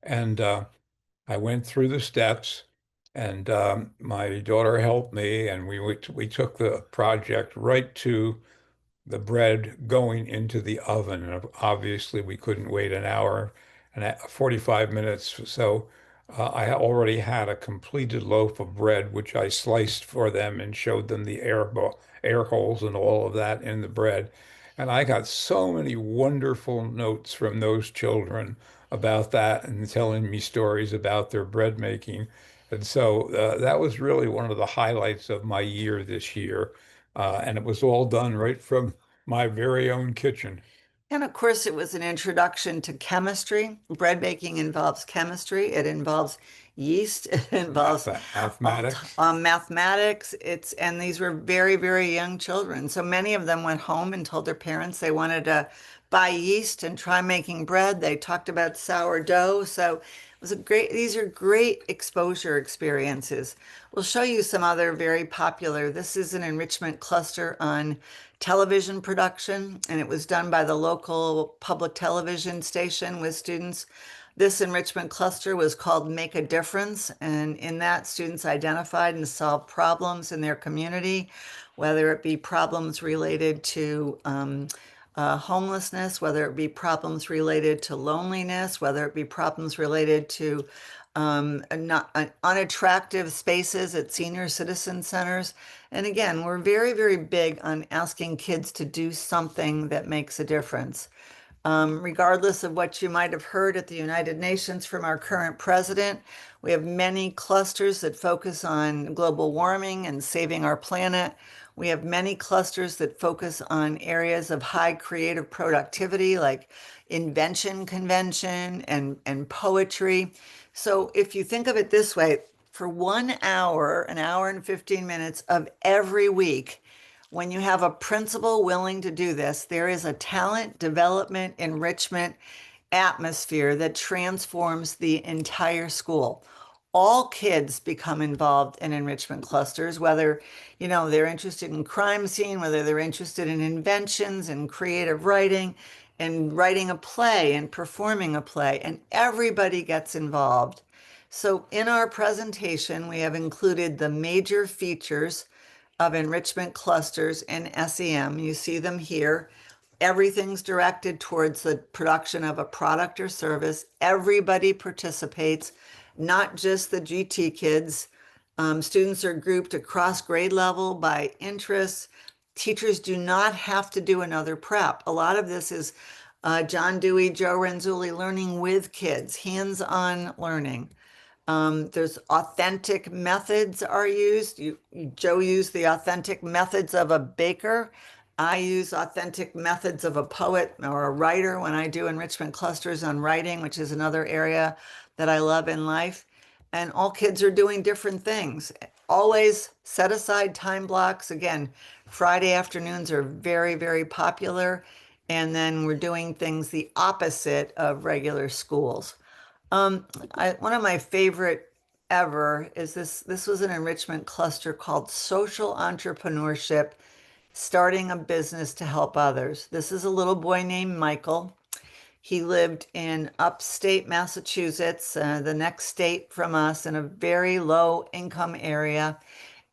And I went through the steps, and my daughter helped me, and we took the project right to the bread going into the oven. And obviously, we couldn't wait an hour and 45 minutes. So I already had a completed loaf of bread, which I sliced for them and showed them the air holes and all of that in the bread. And I got so many wonderful notes from those children about that and telling me stories about their bread making. And so that was really one of the highlights of my year this year. And it was all done right from my very own kitchen. And of course, it was an introduction to chemistry. Bread baking involves chemistry. It involves yeast. It involves Mathematics. mathematics. And these were very, very young children. So many of them went home and told their parents they wanted to buy yeast and try making bread. They talked about sourdough. So it was these are great exposure experiences. We'll show you some other very popular. This is an enrichment cluster on television production, and it was done by the local public television station with students. This enrichment cluster was called Make a Difference, and in that, students identified and solved problems in their community, whether it be problems related to homelessness, whether it be problems related to loneliness, whether it be problems related to unattractive spaces at senior citizen centers. And again, we're very, very big on asking kids to do something that makes a difference. Regardless of what you might have heard at the United Nations from our current president, we have many clusters that focus on global warming and saving our planet. We have many clusters that focus on areas of high creative productivity like invention convention and poetry. So if you think of it this way, for 1 hour, an hour and 15 minutes of every week, when you have a principal willing to do this, there is a talent development enrichment atmosphere that transforms the entire school. All kids become involved in enrichment clusters, whether, they're interested in crime scene, whether they're interested in inventions and creative writing and writing a play and performing a play, and everybody gets involved. So in our presentation, we have included the major features of enrichment clusters in SEM. You see them here. Everything's directed towards the production of a product or service. Everybody participates, not just the GT kids. Students are grouped across grade level by interests. Teachers do not have to do another prep. A lot of this is John Dewey, Joe Renzulli learning with kids, hands-on learning. There's authentic methods are used. Joe used the authentic methods of a baker. I use authentic methods of a poet or a writer when I do enrichment clusters on writing, which is another area that I love in life. And all kids are doing different things. Always set aside time blocks. Again, Friday afternoons are very, very popular. And then we're doing things the opposite of regular schools. One of my favorite ever is this was an enrichment cluster called Social Entrepreneurship starting a business to help others. This is a little boy named Michael. He lived in upstate Massachusetts, the next state from us, in a very low income area.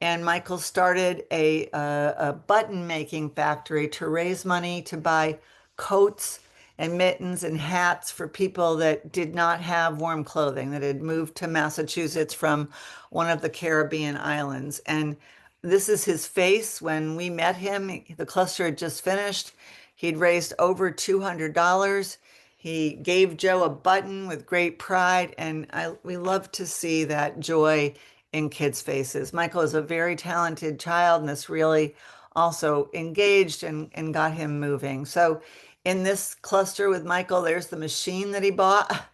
And Michael started a button making factory to raise money to buy coats and mittens and hats for people that did not have warm clothing, that had moved to Massachusetts from one of the Caribbean islands. And this is his face when we met him. The cluster had just finished. He'd raised over $200. He gave Joe a button with great pride, and we love to see that joy in kids' faces. Michael is a very talented child, and this really also engaged and got him moving. So in this cluster with Michael, there's the machine that he bought.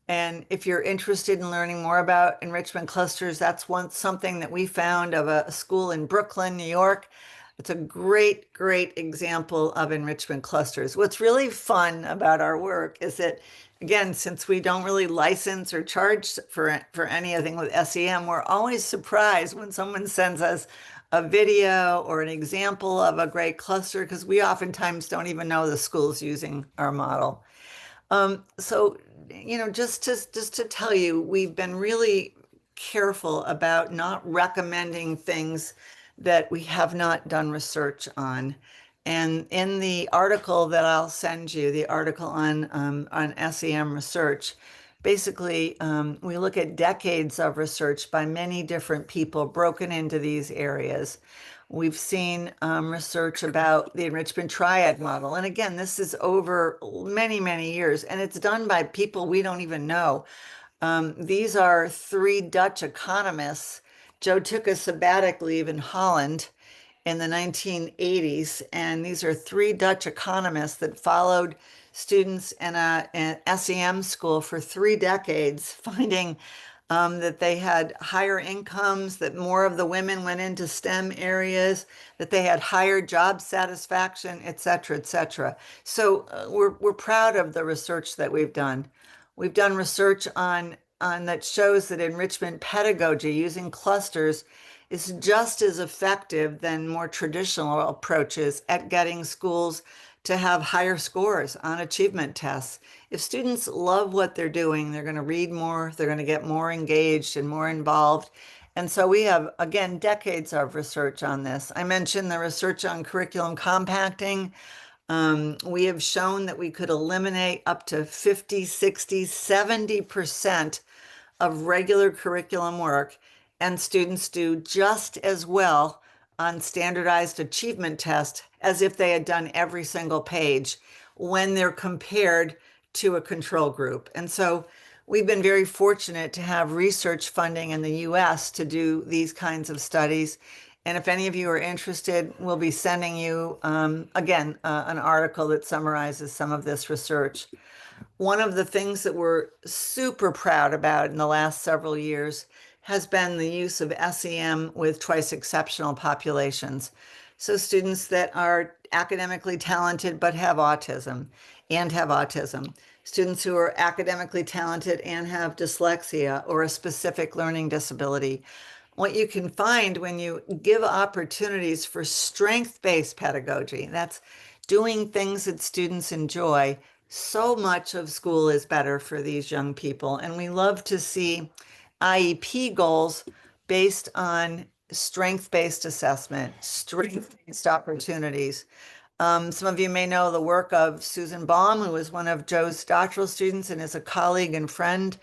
And if you're interested in learning more about enrichment clusters, that's something that we found of a school in Brooklyn, New York. It's a great, great example of enrichment clusters. What's really fun about our work is that, again, since we don't really license or charge for anything with SEM, we're always surprised when someone sends us a video or an example of a great cluster, because we oftentimes don't even know the school's using our model. So, just to tell you, we've been really careful about not recommending things that we have not done research on. And in the article that I'll send you, the article on SEM research, basically, we look at decades of research by many different people broken into these areas. We've seen research about the enrichment triad model. And again, this is over many, many years, and it's done by people we don't even know. These are 3 Dutch economists. Joe took a sabbatic leave in Holland in the 1980s, and these are 3 Dutch economists that followed students in an SEM school for 3 decades, finding that they had higher incomes, that more of the women went into STEM areas, that they had higher job satisfaction, et cetera, et cetera. So we're proud of the research that we've done. We've done research on that shows that enrichment pedagogy using clusters is just as effective than more traditional approaches at getting schools to have higher scores on achievement tests. If students love what they're doing, they're going to read more, they're going to get more engaged and more involved. And so we have, again, decades of research on this. I mentioned the research on curriculum compacting. We have shown that we could eliminate up to 50, 60, 70% of regular curriculum work, and students do just as well on standardized achievement tests as if they had done every single page when they're compared to a control group. And so we've been very fortunate to have research funding in the US to do these kinds of studies. And if any of you are interested, we'll be sending you, again, an article that summarizes some of this research. One of the things that we're super proud about in the last several years has been the use of SEM with twice exceptional populations. So students that are academically talented but have autism. Students who are academically talented and have dyslexia or a specific learning disability. What you can find when you give opportunities for strength-based pedagogy, that's doing things that students enjoy, so much of school is better for these young people. And we love to see IEP goals based on strength-based assessment, strength-based opportunities. Some of you may know the work of Susan Baum, who was one of Joe's doctoral students and is a colleague and friend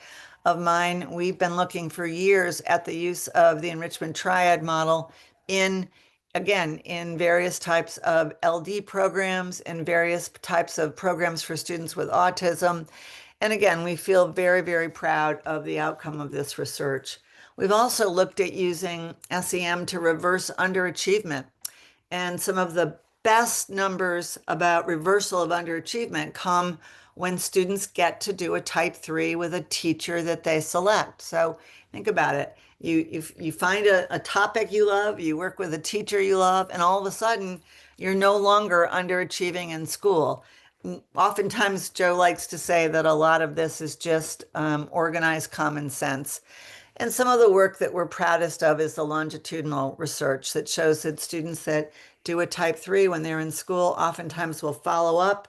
of mine. We've been looking for years at the use of the enrichment triad model in various types of LD programs and various types of programs for students with autism. And again, we feel very, very proud of the outcome of this research. We've also looked at using SEM to reverse underachievement. And some of the best numbers about reversal of underachievement come when students get to do a type 3 with a teacher that they select. So think about it. You find a topic you love, you work with a teacher you love, and all of a sudden you're no longer underachieving in school. Oftentimes, Joe likes to say that a lot of this is just organized common sense. And some of the work that we're proudest of is the longitudinal research that shows that students that do a type 3 when they're in school oftentimes will follow up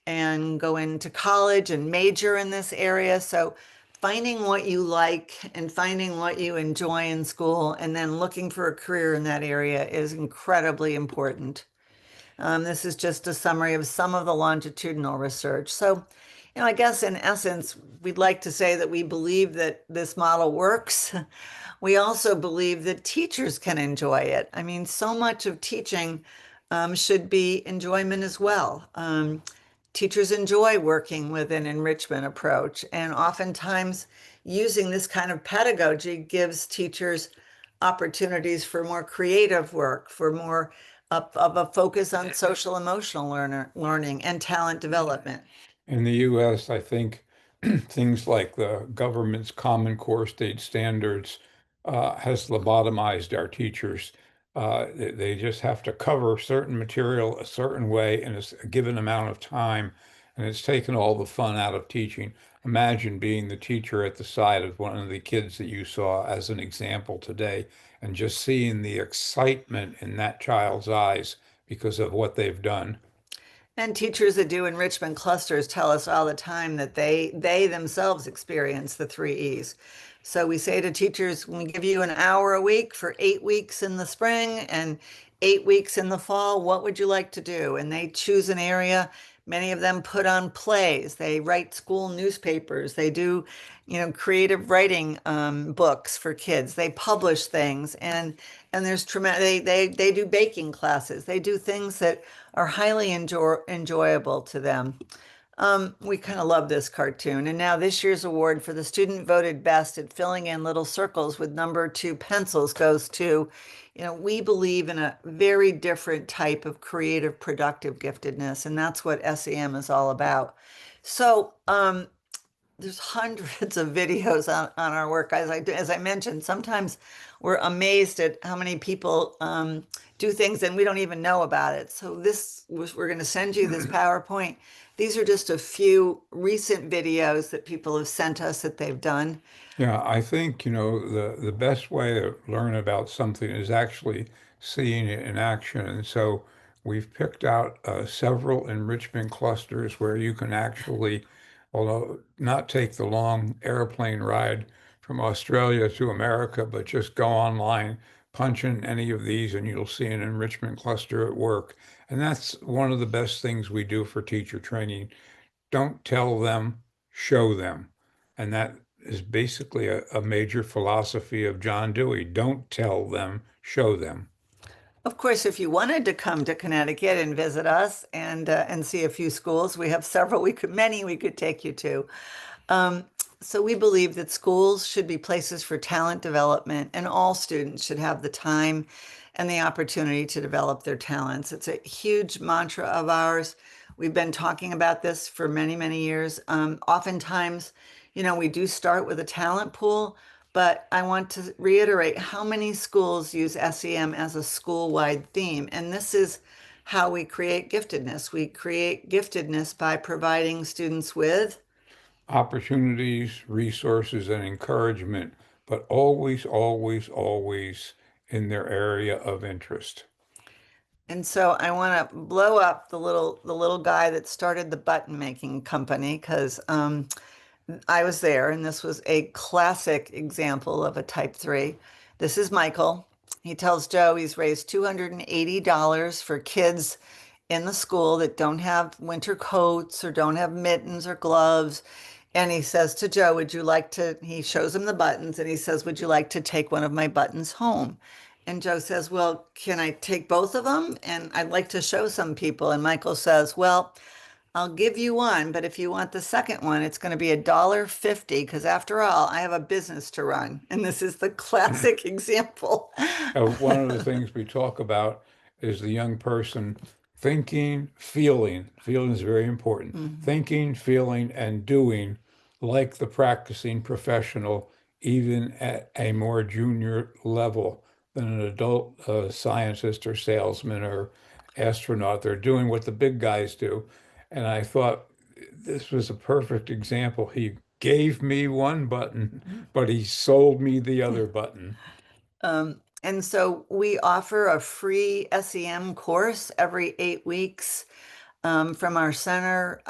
and go into college and major in this area. So finding what you like and finding what you enjoy in school and then looking for a career in that area is incredibly important. This is just a summary of some of the longitudinal research. So, I guess in essence, we'd like to say that we believe that this model works. We also believe that teachers can enjoy it. I mean, so much of teaching should be enjoyment as well. Teachers enjoy working with an enrichment approach, and oftentimes using this kind of pedagogy gives teachers opportunities for more creative work, for more of a focus on social emotional learning and talent development. In the US, I think things like the government's Common Core State Standards has lobotomized our teachers. They just have to cover certain material a certain way in a given amount of time, and it's taken all the fun out of teaching. Imagine being the teacher at the side of one of the kids that you saw as an example today, and just seeing the excitement in that child's eyes because of what they've done. And teachers that do enrichment clusters tell us all the time that they themselves experience the three E's. So we say to teachers, we give you an hour a week for 8 weeks in the spring and 8 weeks in the fall. What would you like to do? And they choose an area. Many of them put on plays. They write school newspapers. They do, creative writing books for kids. They publish things, and there's tremendous. They do baking classes. They do things that are highly enjoyable to them. We kind of love this cartoon. And now this year's award for the student voted best at filling in little circles with number 2 pencils goes to, we believe in a very different type of creative, productive giftedness, and that's what SEM is all about. So, there's hundreds of videos on our work. As I mentioned, sometimes we're amazed at how many people do things and we don't even know about it. So we're going to send you this PowerPoint. These are just a few recent videos that people have sent us that they've done. Yeah, I think, the best way to learn about something is actually seeing it in action. And so we've picked out several enrichment clusters where you can actually, although not take the long airplane ride from Australia to America, but just go online, punch in any of these, and you'll see an enrichment cluster at work. And that's one of the best things we do for teacher training. Don't tell them, show them. And that is basically a major philosophy of John Dewey. Don't tell them, show them. Of course, if you wanted to come to Connecticut and visit us and see a few schools, we have several. Many we could take you to. So we believe that schools should be places for talent development, and all students should have the time and the opportunity to develop their talents. It's a huge mantra of ours. We've been talking about this for many, many years. Oftentimes, we do start with a talent pool, but I want to reiterate how many schools use SEM as a school-wide theme. And this is how we create giftedness. We create giftedness by providing students with opportunities, resources, and encouragement, but always, always, always in their area of interest. And so I want to blow up the little guy that started the button making company because I was there, and this was a classic example of a type 3. This is Michael. He tells Joe he's raised $280 for kids in the school that don't have winter coats or don't have mittens or gloves. And he says to Joe, he shows him the buttons and he says, would you like to take one of my buttons home? And Joe says, well, can I take both of them? And I'd like to show some people. And Michael says, well, I'll give you one, but if you want the second one, it's going to be $1.50 because after all, I have a business to run. And this is the classic example. One of the things we talk about is the young person thinking, feeling. Feeling is very important. Thinking, feeling, and doing like the practicing professional, even at a more junior level than an adult scientist or salesman or astronaut. They're doing what the big guys do. And I thought this was a perfect example. He gave me one button, but he sold me the other button. And so we offer a free SEM course every 8 weeks from our center.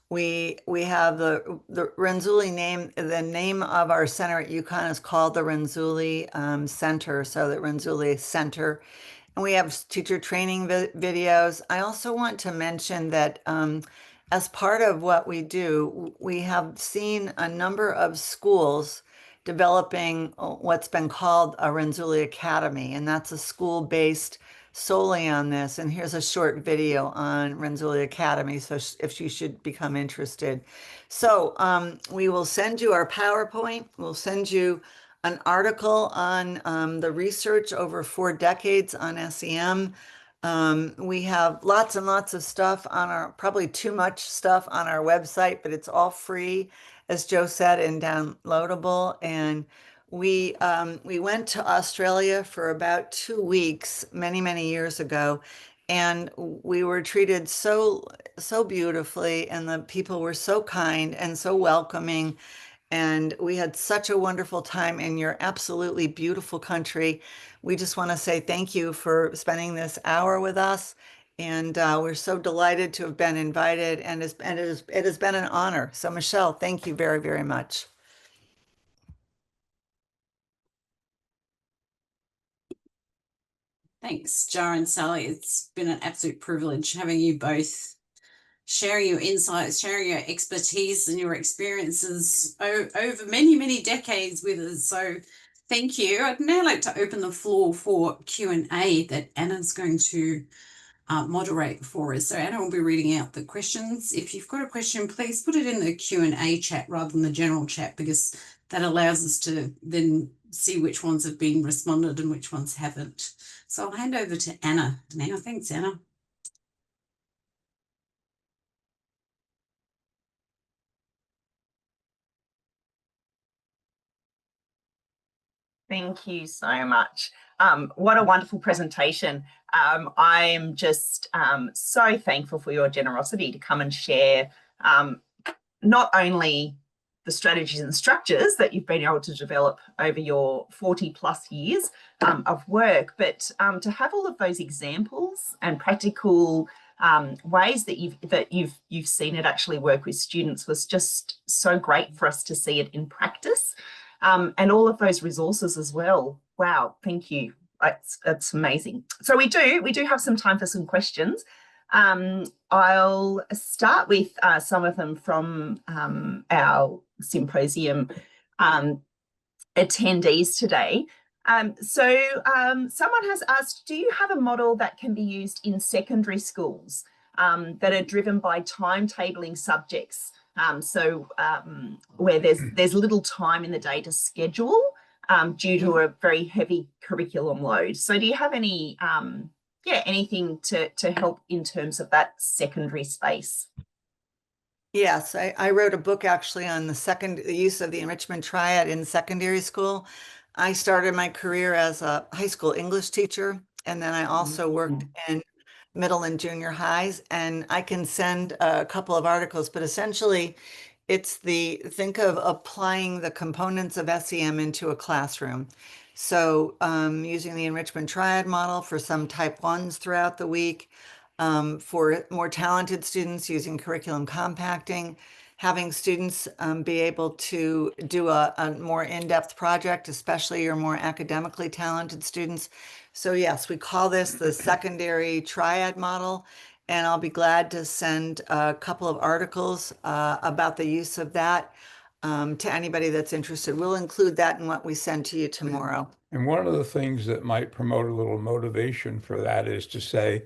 We have the Renzulli name. The name of our center at UConn is called the Renzulli Center, so the Renzulli Center. And we have teacher training videos. I also want to mention that as part of what we do, we have seen a number of schools developing what's been called a Renzulli Academy, and that's a school based solely on this. And here's a short video on Renzulli Academy, so if you should become interested. So we will send you our PowerPoint. We'll send you an article on the research over 4 decades on SEM. We have lots and lots of stuff on our, probably too much stuff on our website, but it's all free, as Joe said, and downloadable. And we went to Australia for about 2 weeks many, many years ago, and we were treated so beautifully, and the people were so kind and so welcoming. And we had such a wonderful time in your absolutely beautiful country. We just want to say thank you for spending this hour with us. And we're so delighted to have been invited, and it has been an honor. So Michelle, thank you very, very much. Thanks, Joe and Sally. It's been an absolute privilege having you both sharing your insights, sharing your expertise and your experiences over many, many decades with us. So thank you. I'd now like to open the floor for Q&A that Anna's going to moderate for us. So Anna will be reading out the questions. If you've got a question, please put it in the Q&A chat rather than the general chat, because that allows us to then see which ones have been responded and which ones haven't. So I'll hand over to Anna now. Thanks, Anna. Thank you so much. What a wonderful presentation. I'm just so thankful for your generosity to come and share not only the strategies and structures that you've been able to develop over your 40 plus years of work, but to have all of those examples and practical ways that you've seen it actually work with students was just so great for us to see it in practice. And all of those resources as well. Wow, thank you. That's amazing. So we do have some time for some questions. I'll start with some of them from our symposium attendees today. Someone has asked, do you have a model that can be used in secondary schools that are driven by timetabling subjects? Where there's little time in the day to schedule due to a very heavy curriculum load. So do you have any anything to help in terms of that secondary space? Yes, I wrote a book actually on the use of the enrichment triad in secondary school. I started my career as a high school English teacher, and then I also worked in middle and junior highs, and I can send a couple of articles, but essentially it's think of applying the components of SEM into a classroom. So using the enrichment triad model for some type 1s throughout the week, for more talented students using curriculum compacting, having students be able to do a more in-depth project, especially your more academically talented students. So yes, we call this the secondary triad model, and I'll be glad to send a couple of articles about the use of that to anybody that's interested. We'll include that in what we send to you tomorrow. And one of the things that might promote a little motivation for that is to say,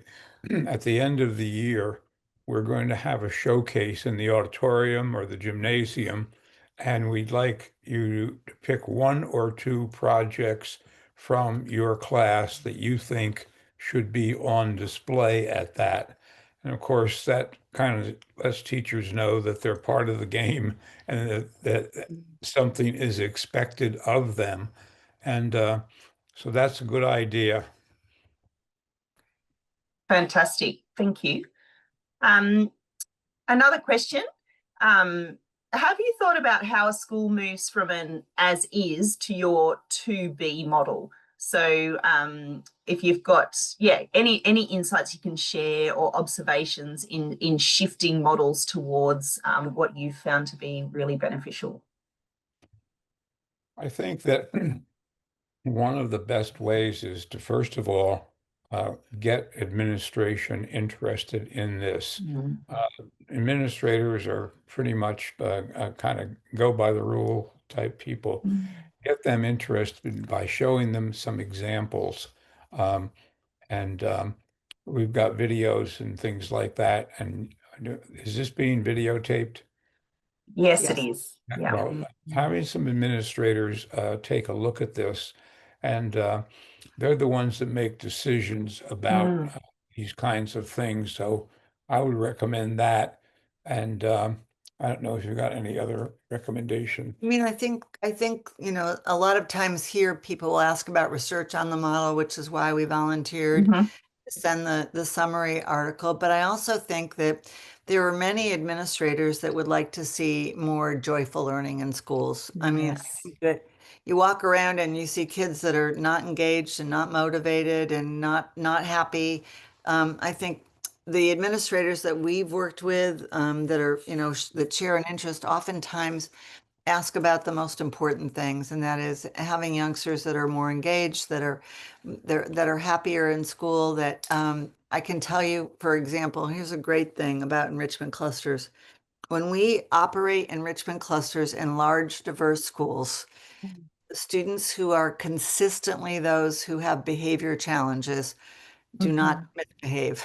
at the end of the year, we're going to have a showcase in the auditorium or the gymnasium, and we'd like you to pick 1 or 2 projects from your class that you think should be on display at that. And of course, that kind of lets teachers know that they're part of the game and that something is expected of them. And so that's a good idea. Fantastic, thank you. Another question. have you thought about how a school moves from an as is to your to be model? So if you've got, any insights you can share or observations in shifting models towards what you've found to be really beneficial. I think that one of the best ways is to, first of all, get administration interested in this. Administrators are pretty much kind of go by the rule type people. Get them interested by showing them some examples. And we've got videos and things like that. And is this being videotaped? Yes, it is. Yeah. Well, having some administrators take a look at this, and they're the ones that make decisions about these kinds of things. So I would recommend that. And I don't know if you've got any other recommendation. I mean, I think, a lot of times here people will ask about research on the model, which is why we volunteered to send the summary article. But I also think that there are many administrators that would like to see more joyful learning in schools. I mean, I think that you walk around and you see kids that are not engaged and not motivated and not happy. I think the administrators that we've worked with that are, that share an interest oftentimes ask about the most important things, and that is having youngsters that are more engaged, that are happier in school. That I can tell you, for example, here's a great thing about enrichment clusters. When we operate enrichment clusters in large, diverse schools, the students who are consistently those who have behavior challenges do not misbehave.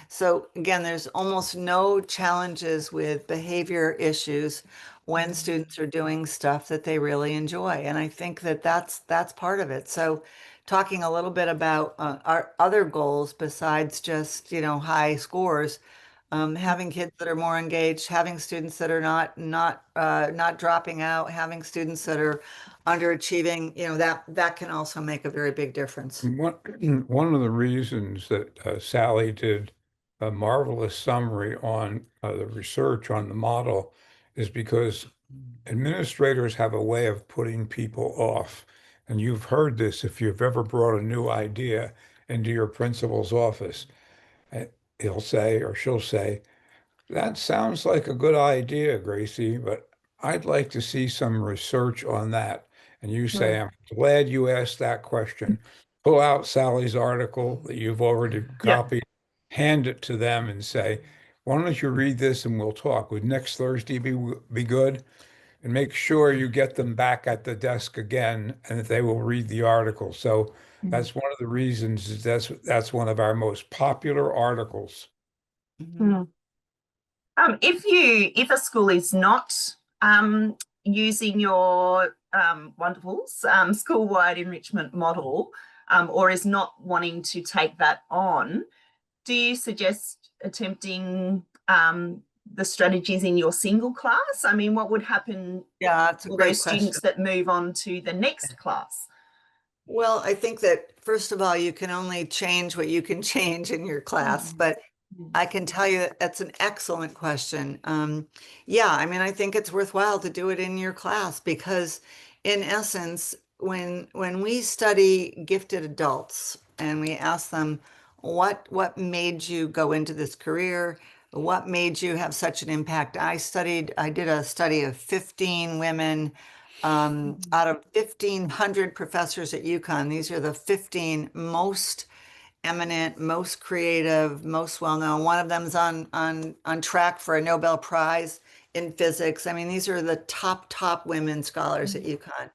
So again, there's almost no challenges with behavior issues when students are doing stuff that they really enjoy. And I think that that's part of it. So talking a little bit about our other goals besides just, high scores, having kids that are more engaged, having students that are not dropping out, having students that are underachieving, that can also make a very big difference. One of the reasons that Sally did a marvelous summary on the research on the model is because administrators have a way of putting people off. And you've heard this if you've ever brought a new idea into your principal's office. He'll say, or she'll say, that sounds like a good idea, Gracie, but I'd like to see some research on that. And you say, I'm glad you asked that question. Pull out Sally's article that you've already copied, hand it to them and say, why don't you read this and we'll talk. Would next Thursday be good? And make sure you get them back at the desk again and that they will read the article. So that's one of the reasons is that's one of our most popular articles. If a school is not using your wonderful school-wide enrichment model or is not wanting to take that on, do you suggest attempting the strategies in your single class? I mean, what would happen for those students that move on to the next class? Well, I think that first of all, you can only change what you can change in your class, but I can tell you that that's an excellent question. I mean, I think it's worthwhile to do it in your class because in essence, when we study gifted adults and we ask them, what made you go into this career? What made you have such an impact? I did a study of 15 women out of 1,500 professors at UConn. These are the 15 most eminent, most creative, most well-known. One of them is on track for a Nobel Prize in physics. I mean, these are the top women scholars at UConn.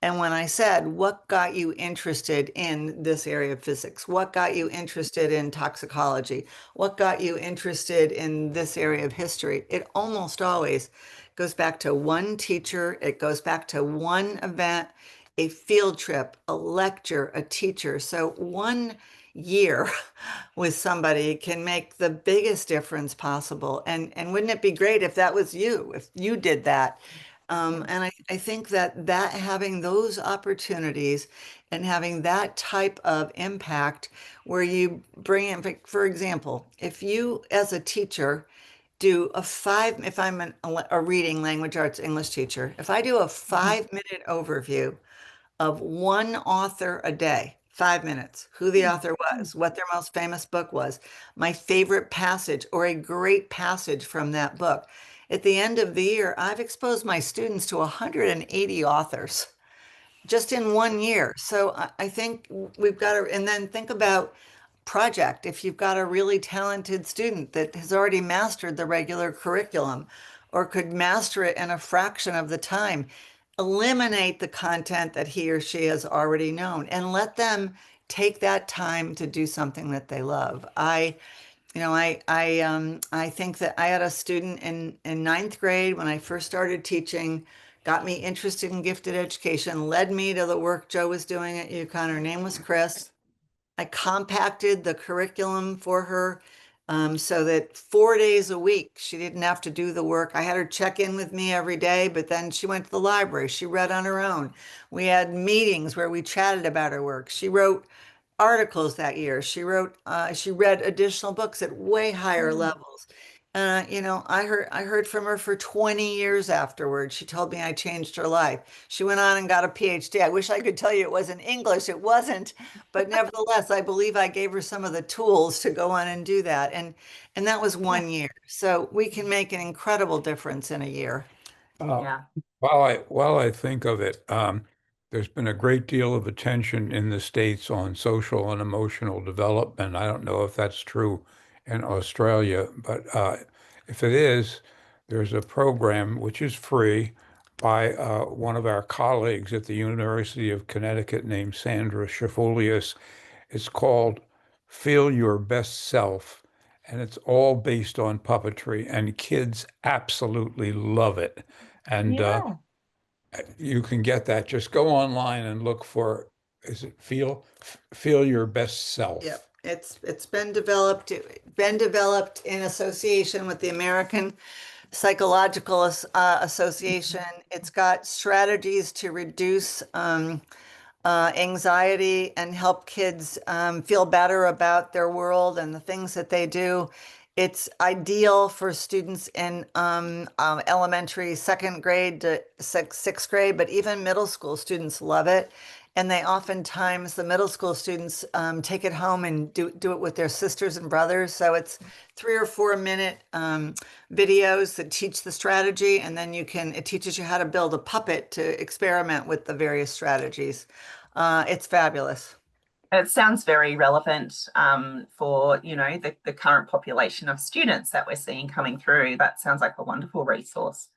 And when I said, what got you interested in this area of physics? What got you interested in toxicology? What got you interested in this area of history? It almost always goes back to one teacher. It goes back to one event, a field trip, a lecture, a teacher. So one year with somebody can make the biggest difference possible. And wouldn't it be great if that was you, if you did that? And I think that having those opportunities and having that type of impact where you bring in, for example, if you as a teacher do if I'm a reading language arts English teacher, if I do a 5-minute overview of one author a day, 5 minutes, who the author was, what their most famous book was, my favorite passage, or a great passage from that book. At the end of the year, I've exposed my students to 180 authors just in one year. So I think we've got to, and then think about project. If you've got a really talented student that has already mastered the regular curriculum or could master it in a fraction of the time, eliminate the content that he or she has already known and let them take that time to do something that they love. I think that I had a student in ninth grade when I first started teaching, got me interested in gifted education, led me to the work Joe was doing at UConn. Her name was Chris. I compacted the curriculum for her so that 4 days a week she didn't have to do the work. I had her check in with me every day, but then she went to the library. She read on her own. We had meetings where we chatted about her work. She wrote articles that year. She read additional books at way higher levels. I heard from her for 20 years afterwards. She told me I changed her life. She went on and got a PhD. I wish I could tell you it was in English. It wasn't, but nevertheless, I believe I gave her some of the tools to go on and do that. And that was one year. So we can make an incredible difference in a year. Yeah. While I think of it, there's been a great deal of attention in the States on social and emotional development. I don't know if that's true in Australia, but if it is, there's a program which is free by one of our colleagues at the University of Connecticut named Sandra Shafoulias. It's called Feel Your Best Self, and it's all based on puppetry, and kids absolutely love it. And Yeah. you can get that. Just go online and look for, is it Feel Your Best Self? Yep. It's been developed in association with the American Psychological Association. It's got strategies to reduce anxiety and help kids feel better about their world and the things that they do. It's ideal for students in elementary, second grade to sixth grade, but even middle school students love it. And they oftentimes, the middle school students take it home and do it with their sisters and brothers. So it's 3 or 4 minute videos that teach the strategy, and then it teaches you how to build a puppet to experiment with the various strategies. It's fabulous. It sounds very relevant for, the current population of students that we're seeing coming through. That sounds like a wonderful resource.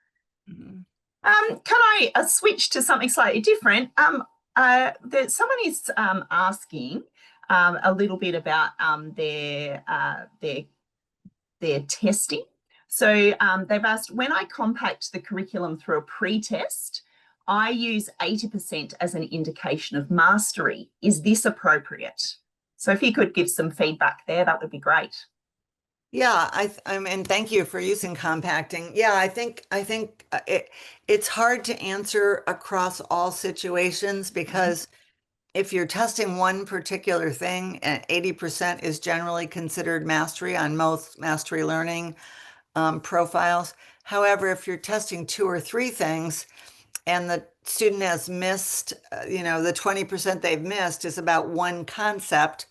Mhm. Can I switch to something slightly different? Someone is asking a little bit about their testing. So they've asked, when I compact the curriculum through a pre-test, I use 80% as an indication of mastery. Is this appropriate? So if you could give some feedback there, that would be great. Yeah, I mean, thank you for using compacting. Yeah, I think it's hard to answer across all situations because if you're testing one particular thing, 80% is generally considered mastery on most mastery learning profiles. However, if you're testing 2 or 3 things and the student has missed, the 20% they've missed is about one concept,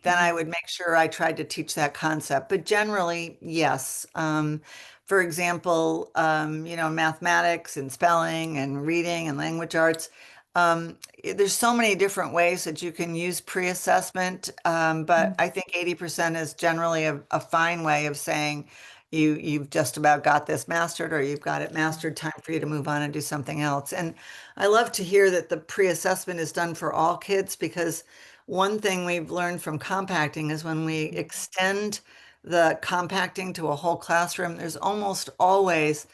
then I would make sure I tried to teach that concept. But generally, yes. For example, mathematics and spelling and reading and language arts. There's so many different ways that you can use pre-assessment, but I think 80% is generally a fine way of saying you've just about got this mastered, or you've got it mastered, time for you to move on and do something else. And I love to hear that the pre-assessment is done for all kids, because one thing we've learned from compacting is when we extend the compacting to a whole classroom, there's almost always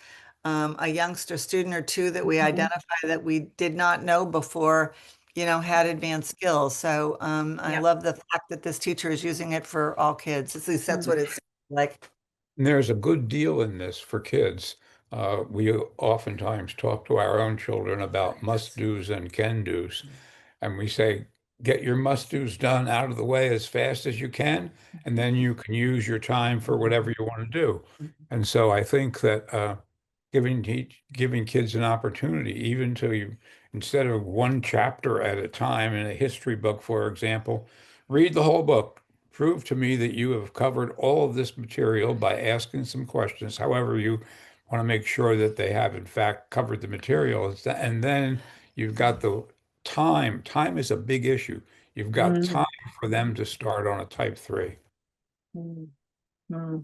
a youngster student or two that we identify that we did not know before, had advanced skills. So I love the fact that this teacher is using it for all kids. At least that's what it's like. And there's a good deal in this for kids. We oftentimes talk to our own children about must-dos and can-dos, and we say, get your must-dos done out of the way as fast as you can, and then you can use your time for whatever you want to do. And so I think that giving kids an opportunity, even to you, instead of one chapter at a time in a history book, for example, read the whole book. Prove to me that you have covered all of this material by asking some questions. However, you want to make sure that they have, in fact, covered the material. And then you've got the time. Time is a big issue. You've got time for them to start on a type 3. Mm. Mm.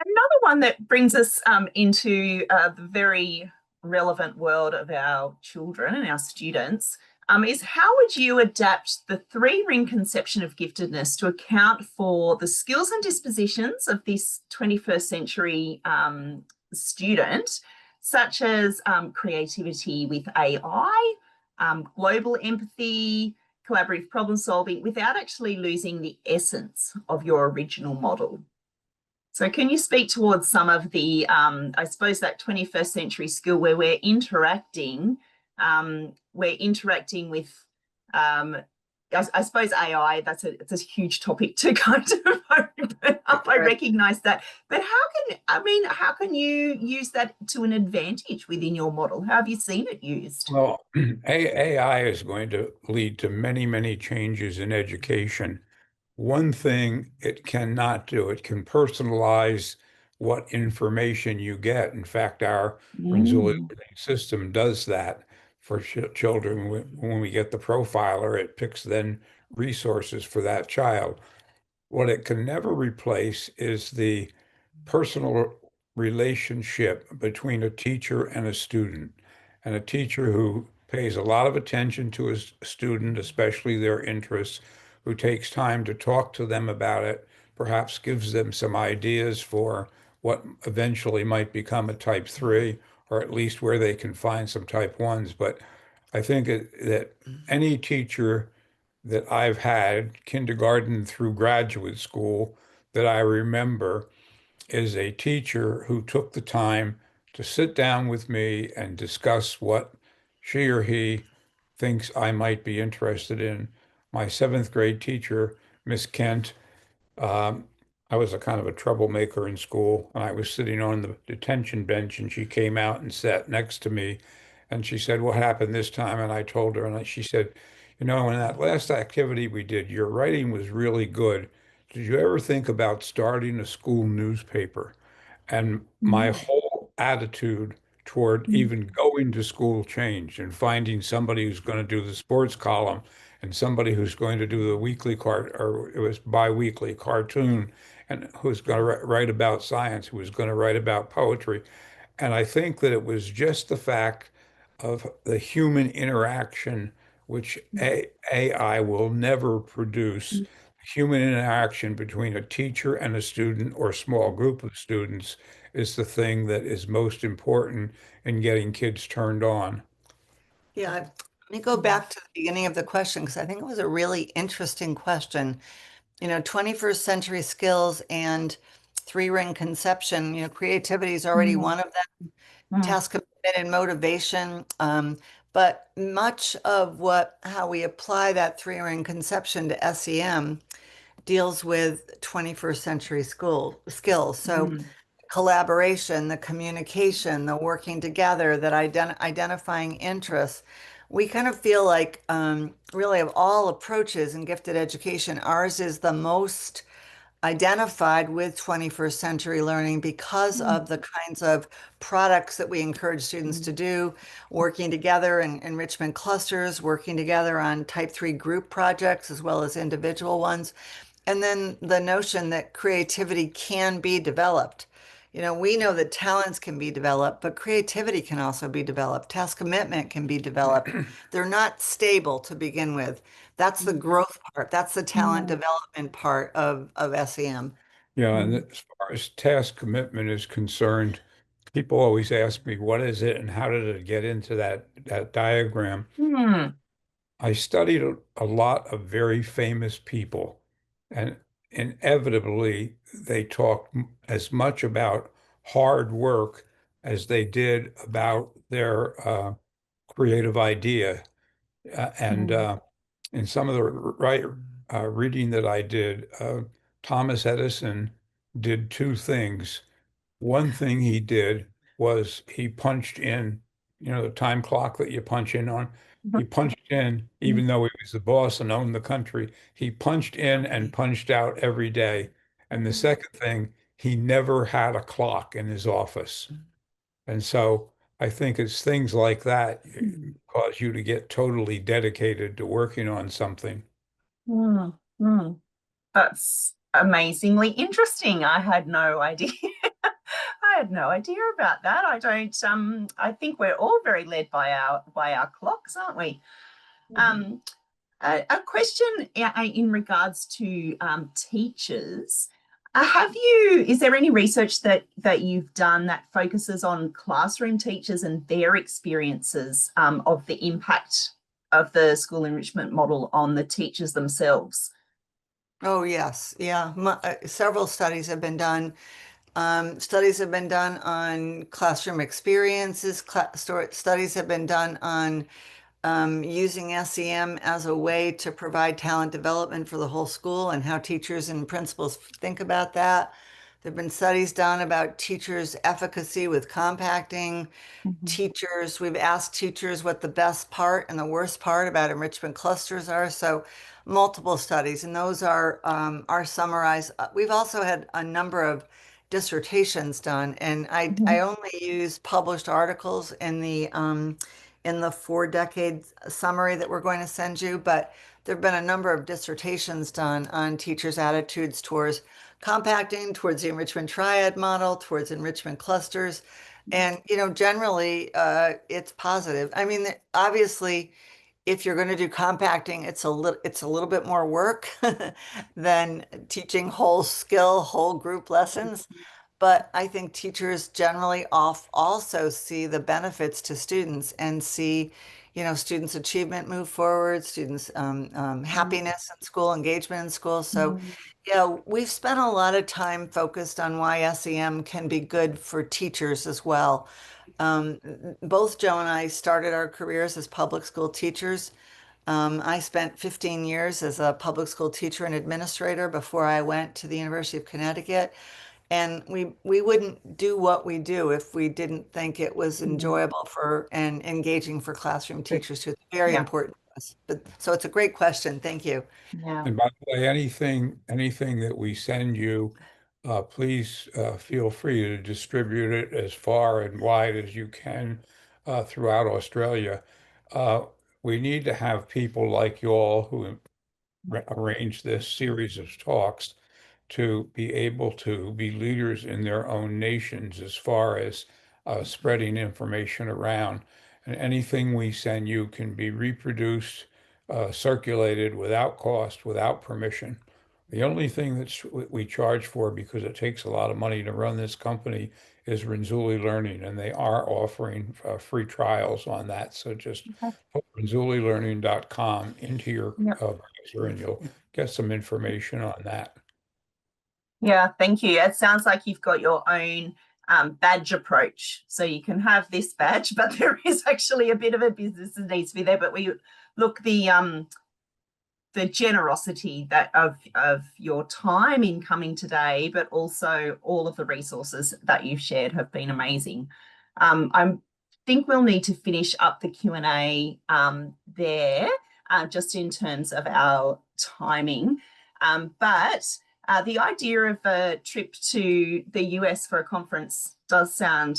Another one that brings us into the very relevant world of our children and our students is how would you adapt the 3-ring conception of giftedness to account for the skills and dispositions of this 21st century student, such as creativity with AI, global empathy, collaborative problem solving, without actually losing the essence of your original model? So can you speak towards some of the, I suppose, that 21st century skill where we're interacting with, I suppose AI, it's a huge topic to kind of open up. I recognize that. But how can you use that to an advantage within your model? How have you seen it used? Well, AI is going to lead to many, many changes in education. One thing it cannot do, it can personalize what information you get. In fact, our Renzulli system does that for children. When we get the profiler, it picks then resources for that child. What it can never replace is the personal relationship between a teacher and a student, and a teacher who pays a lot of attention to his student, especially their interests, who takes time to talk to them about it, perhaps gives them some ideas for what eventually might become a type 3, or at least where they can find some type 1s. But I think that any teacher that I've had, kindergarten through graduate school, that I remember is a teacher who took the time to sit down with me and discuss what she or he thinks I might be interested in. My 7th grade teacher, Miss Kent, um, I was a kind of a troublemaker in school, and I was sitting on the detention bench, and she came out and sat next to me, and she said, "What happened this time?" And I told her, and she said, "You know, in that last activity we did, your writing was really good. Did you ever think about starting a school newspaper?" And my whole attitude toward even going to school changed, and finding somebody who's going to do the sports column and somebody who's going to do the weekly or it was bi-weekly cartoon, and who's going to write about science, who was going to write about poetry. And I think that it was just the fact of the human interaction, which AI will never produce. Human interaction between a teacher and a student or small group of students is the thing that is most important in getting kids turned on. Yeah, let me go back to the beginning of the question because I think it was a really interesting question. 21st century skills and 3-ring conception, creativity is already one of them, task commitment and motivation. But much of how we apply that 3-ring conception to SEM deals with 21st century skills. So collaboration, the communication, the working together, that identifying interests. We kind of feel like really of all approaches in gifted education, ours is the most identified with 21st century learning because of the kinds of products that we encourage students to do, working together in enrichment clusters, working together on type 3 group projects as well as individual ones. And then the notion that creativity can be developed. We know that talents can be developed, but creativity can also be developed. Task commitment can be developed. They're not stable to begin with. That's the growth part. That's the talent development part of SEM. Yeah, and as far as task commitment is concerned, people always ask me, what is it and how did it get into that diagram? I studied a lot of very famous people, and inevitably they talked as much about hard work as they did about their creative idea. And in some of the reading that I did, Thomas Edison did two things. One thing he did was he punched in, the time clock that you punch in on. He punched in, even though he was the boss and owned the country, he punched in and punched out every day. And the second thing, he never had a clock in his office. And so I think it's things like that cause you to get totally dedicated to working on something. Mm, mm. That's amazingly interesting. I had no idea. I had no idea about that. I think we're all very led by our clocks, aren't we? A question in regards to teachers. Is there any research that you've done that focuses on classroom teachers and their experiences of the impact of the school enrichment model on the teachers themselves? Oh, yes. Yeah. Several studies have been done. Studies have been done on classroom experiences. Studies have been done on using SEM as a way to provide talent development for the whole school and how teachers and principals think about that. There have been studies done about teachers' efficacy with compacting. Teachers, we've asked teachers what the best part and the worst part about enrichment clusters are. So multiple studies, and those are summarized. We've also had a number of dissertations done, and I only use published articles in the 4-decade summary that we're going to send you, but there have been a number of dissertations done on teachers' attitudes towards compacting, towards the enrichment triad model, towards enrichment clusters. And, generally, it's positive. I mean, obviously, if you're going to do compacting, it's a little bit more work than teaching whole group lessons. But I think teachers generally also see the benefits to students and see, students' achievement move forward, students' happiness in school, engagement in school. So, yeah, we've spent a lot of time focused on why SEM can be good for teachers as well. Both Joe and I started our careers as public school teachers. I spent 15 years as a public school teacher and administrator before I went to the University of Connecticut. And we wouldn't do what we do if we didn't think it was enjoyable and engaging for classroom teachers too. It's very important to us. So it's a great question. Thank you. Yeah. And by the way, anything that we send you, please feel free to distribute it as far and wide as you can throughout Australia. We need to have people like you all who arrange this series of talks to be able to be leaders in their own nations as far as spreading information around. And anything we send you can be reproduced, circulated without cost, without permission. The only thing that we charge for, because it takes a lot of money to run this company, is Renzulli Learning, and they are offering free trials on that. So just put renzullilearning.com into your browser and you'll get some information on that. Yeah, thank you. It sounds like you've got your own badge approach. So you can have this badge, but there is actually a bit of a business that needs to be there. But we look, the generosity of your time in coming today, but also all of the resources that you've shared have been amazing. I think we'll need to finish up the Q&A there, just in terms of our timing. But the idea of a trip to the US for a conference does sound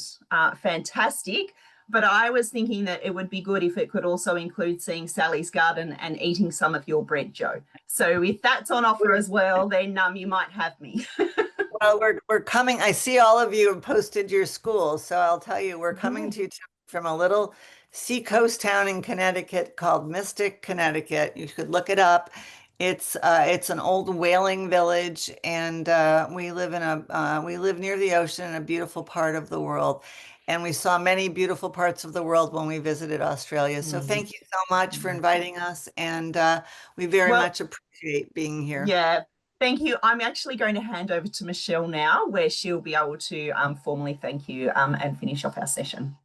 fantastic, but I was thinking that it would be good if it could also include seeing Sally's garden and eating some of your bread, Joe. So if that's on offer as well, then you might have me. Well, we're coming. I see all of you have posted your schools, so I'll tell you, we're coming to you from a little seacoast town in Connecticut called Mystic, Connecticut. You could look it up. It's an old whaling village, and we live near the ocean in a beautiful part of the world. And we saw many beautiful parts of the world when we visited Australia. So thank you so much for inviting us, and we very much appreciate being here. Yeah, thank you. I'm actually going to hand over to Michelle now, where she'll be able to formally thank you and finish off our session.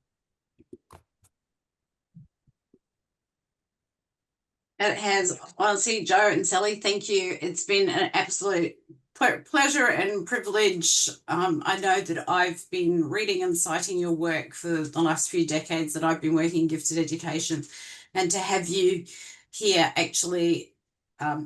It has, honestly, Joe and Sally, thank you. It's been an absolute pleasure and privilege. I know that I've been reading and citing your work for the last few decades that I've been working in gifted education, and to have you here actually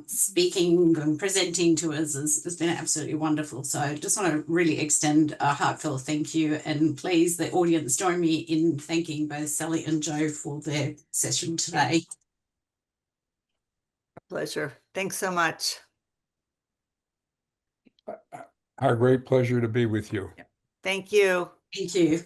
speaking and presenting to us has been absolutely wonderful. So I just want to really extend a heartfelt thank you, and please, the audience, join me in thanking both Sally and Joe for their session today. Pleasure. Thanks so much. Our great pleasure to be with you. Thank you. Thank you.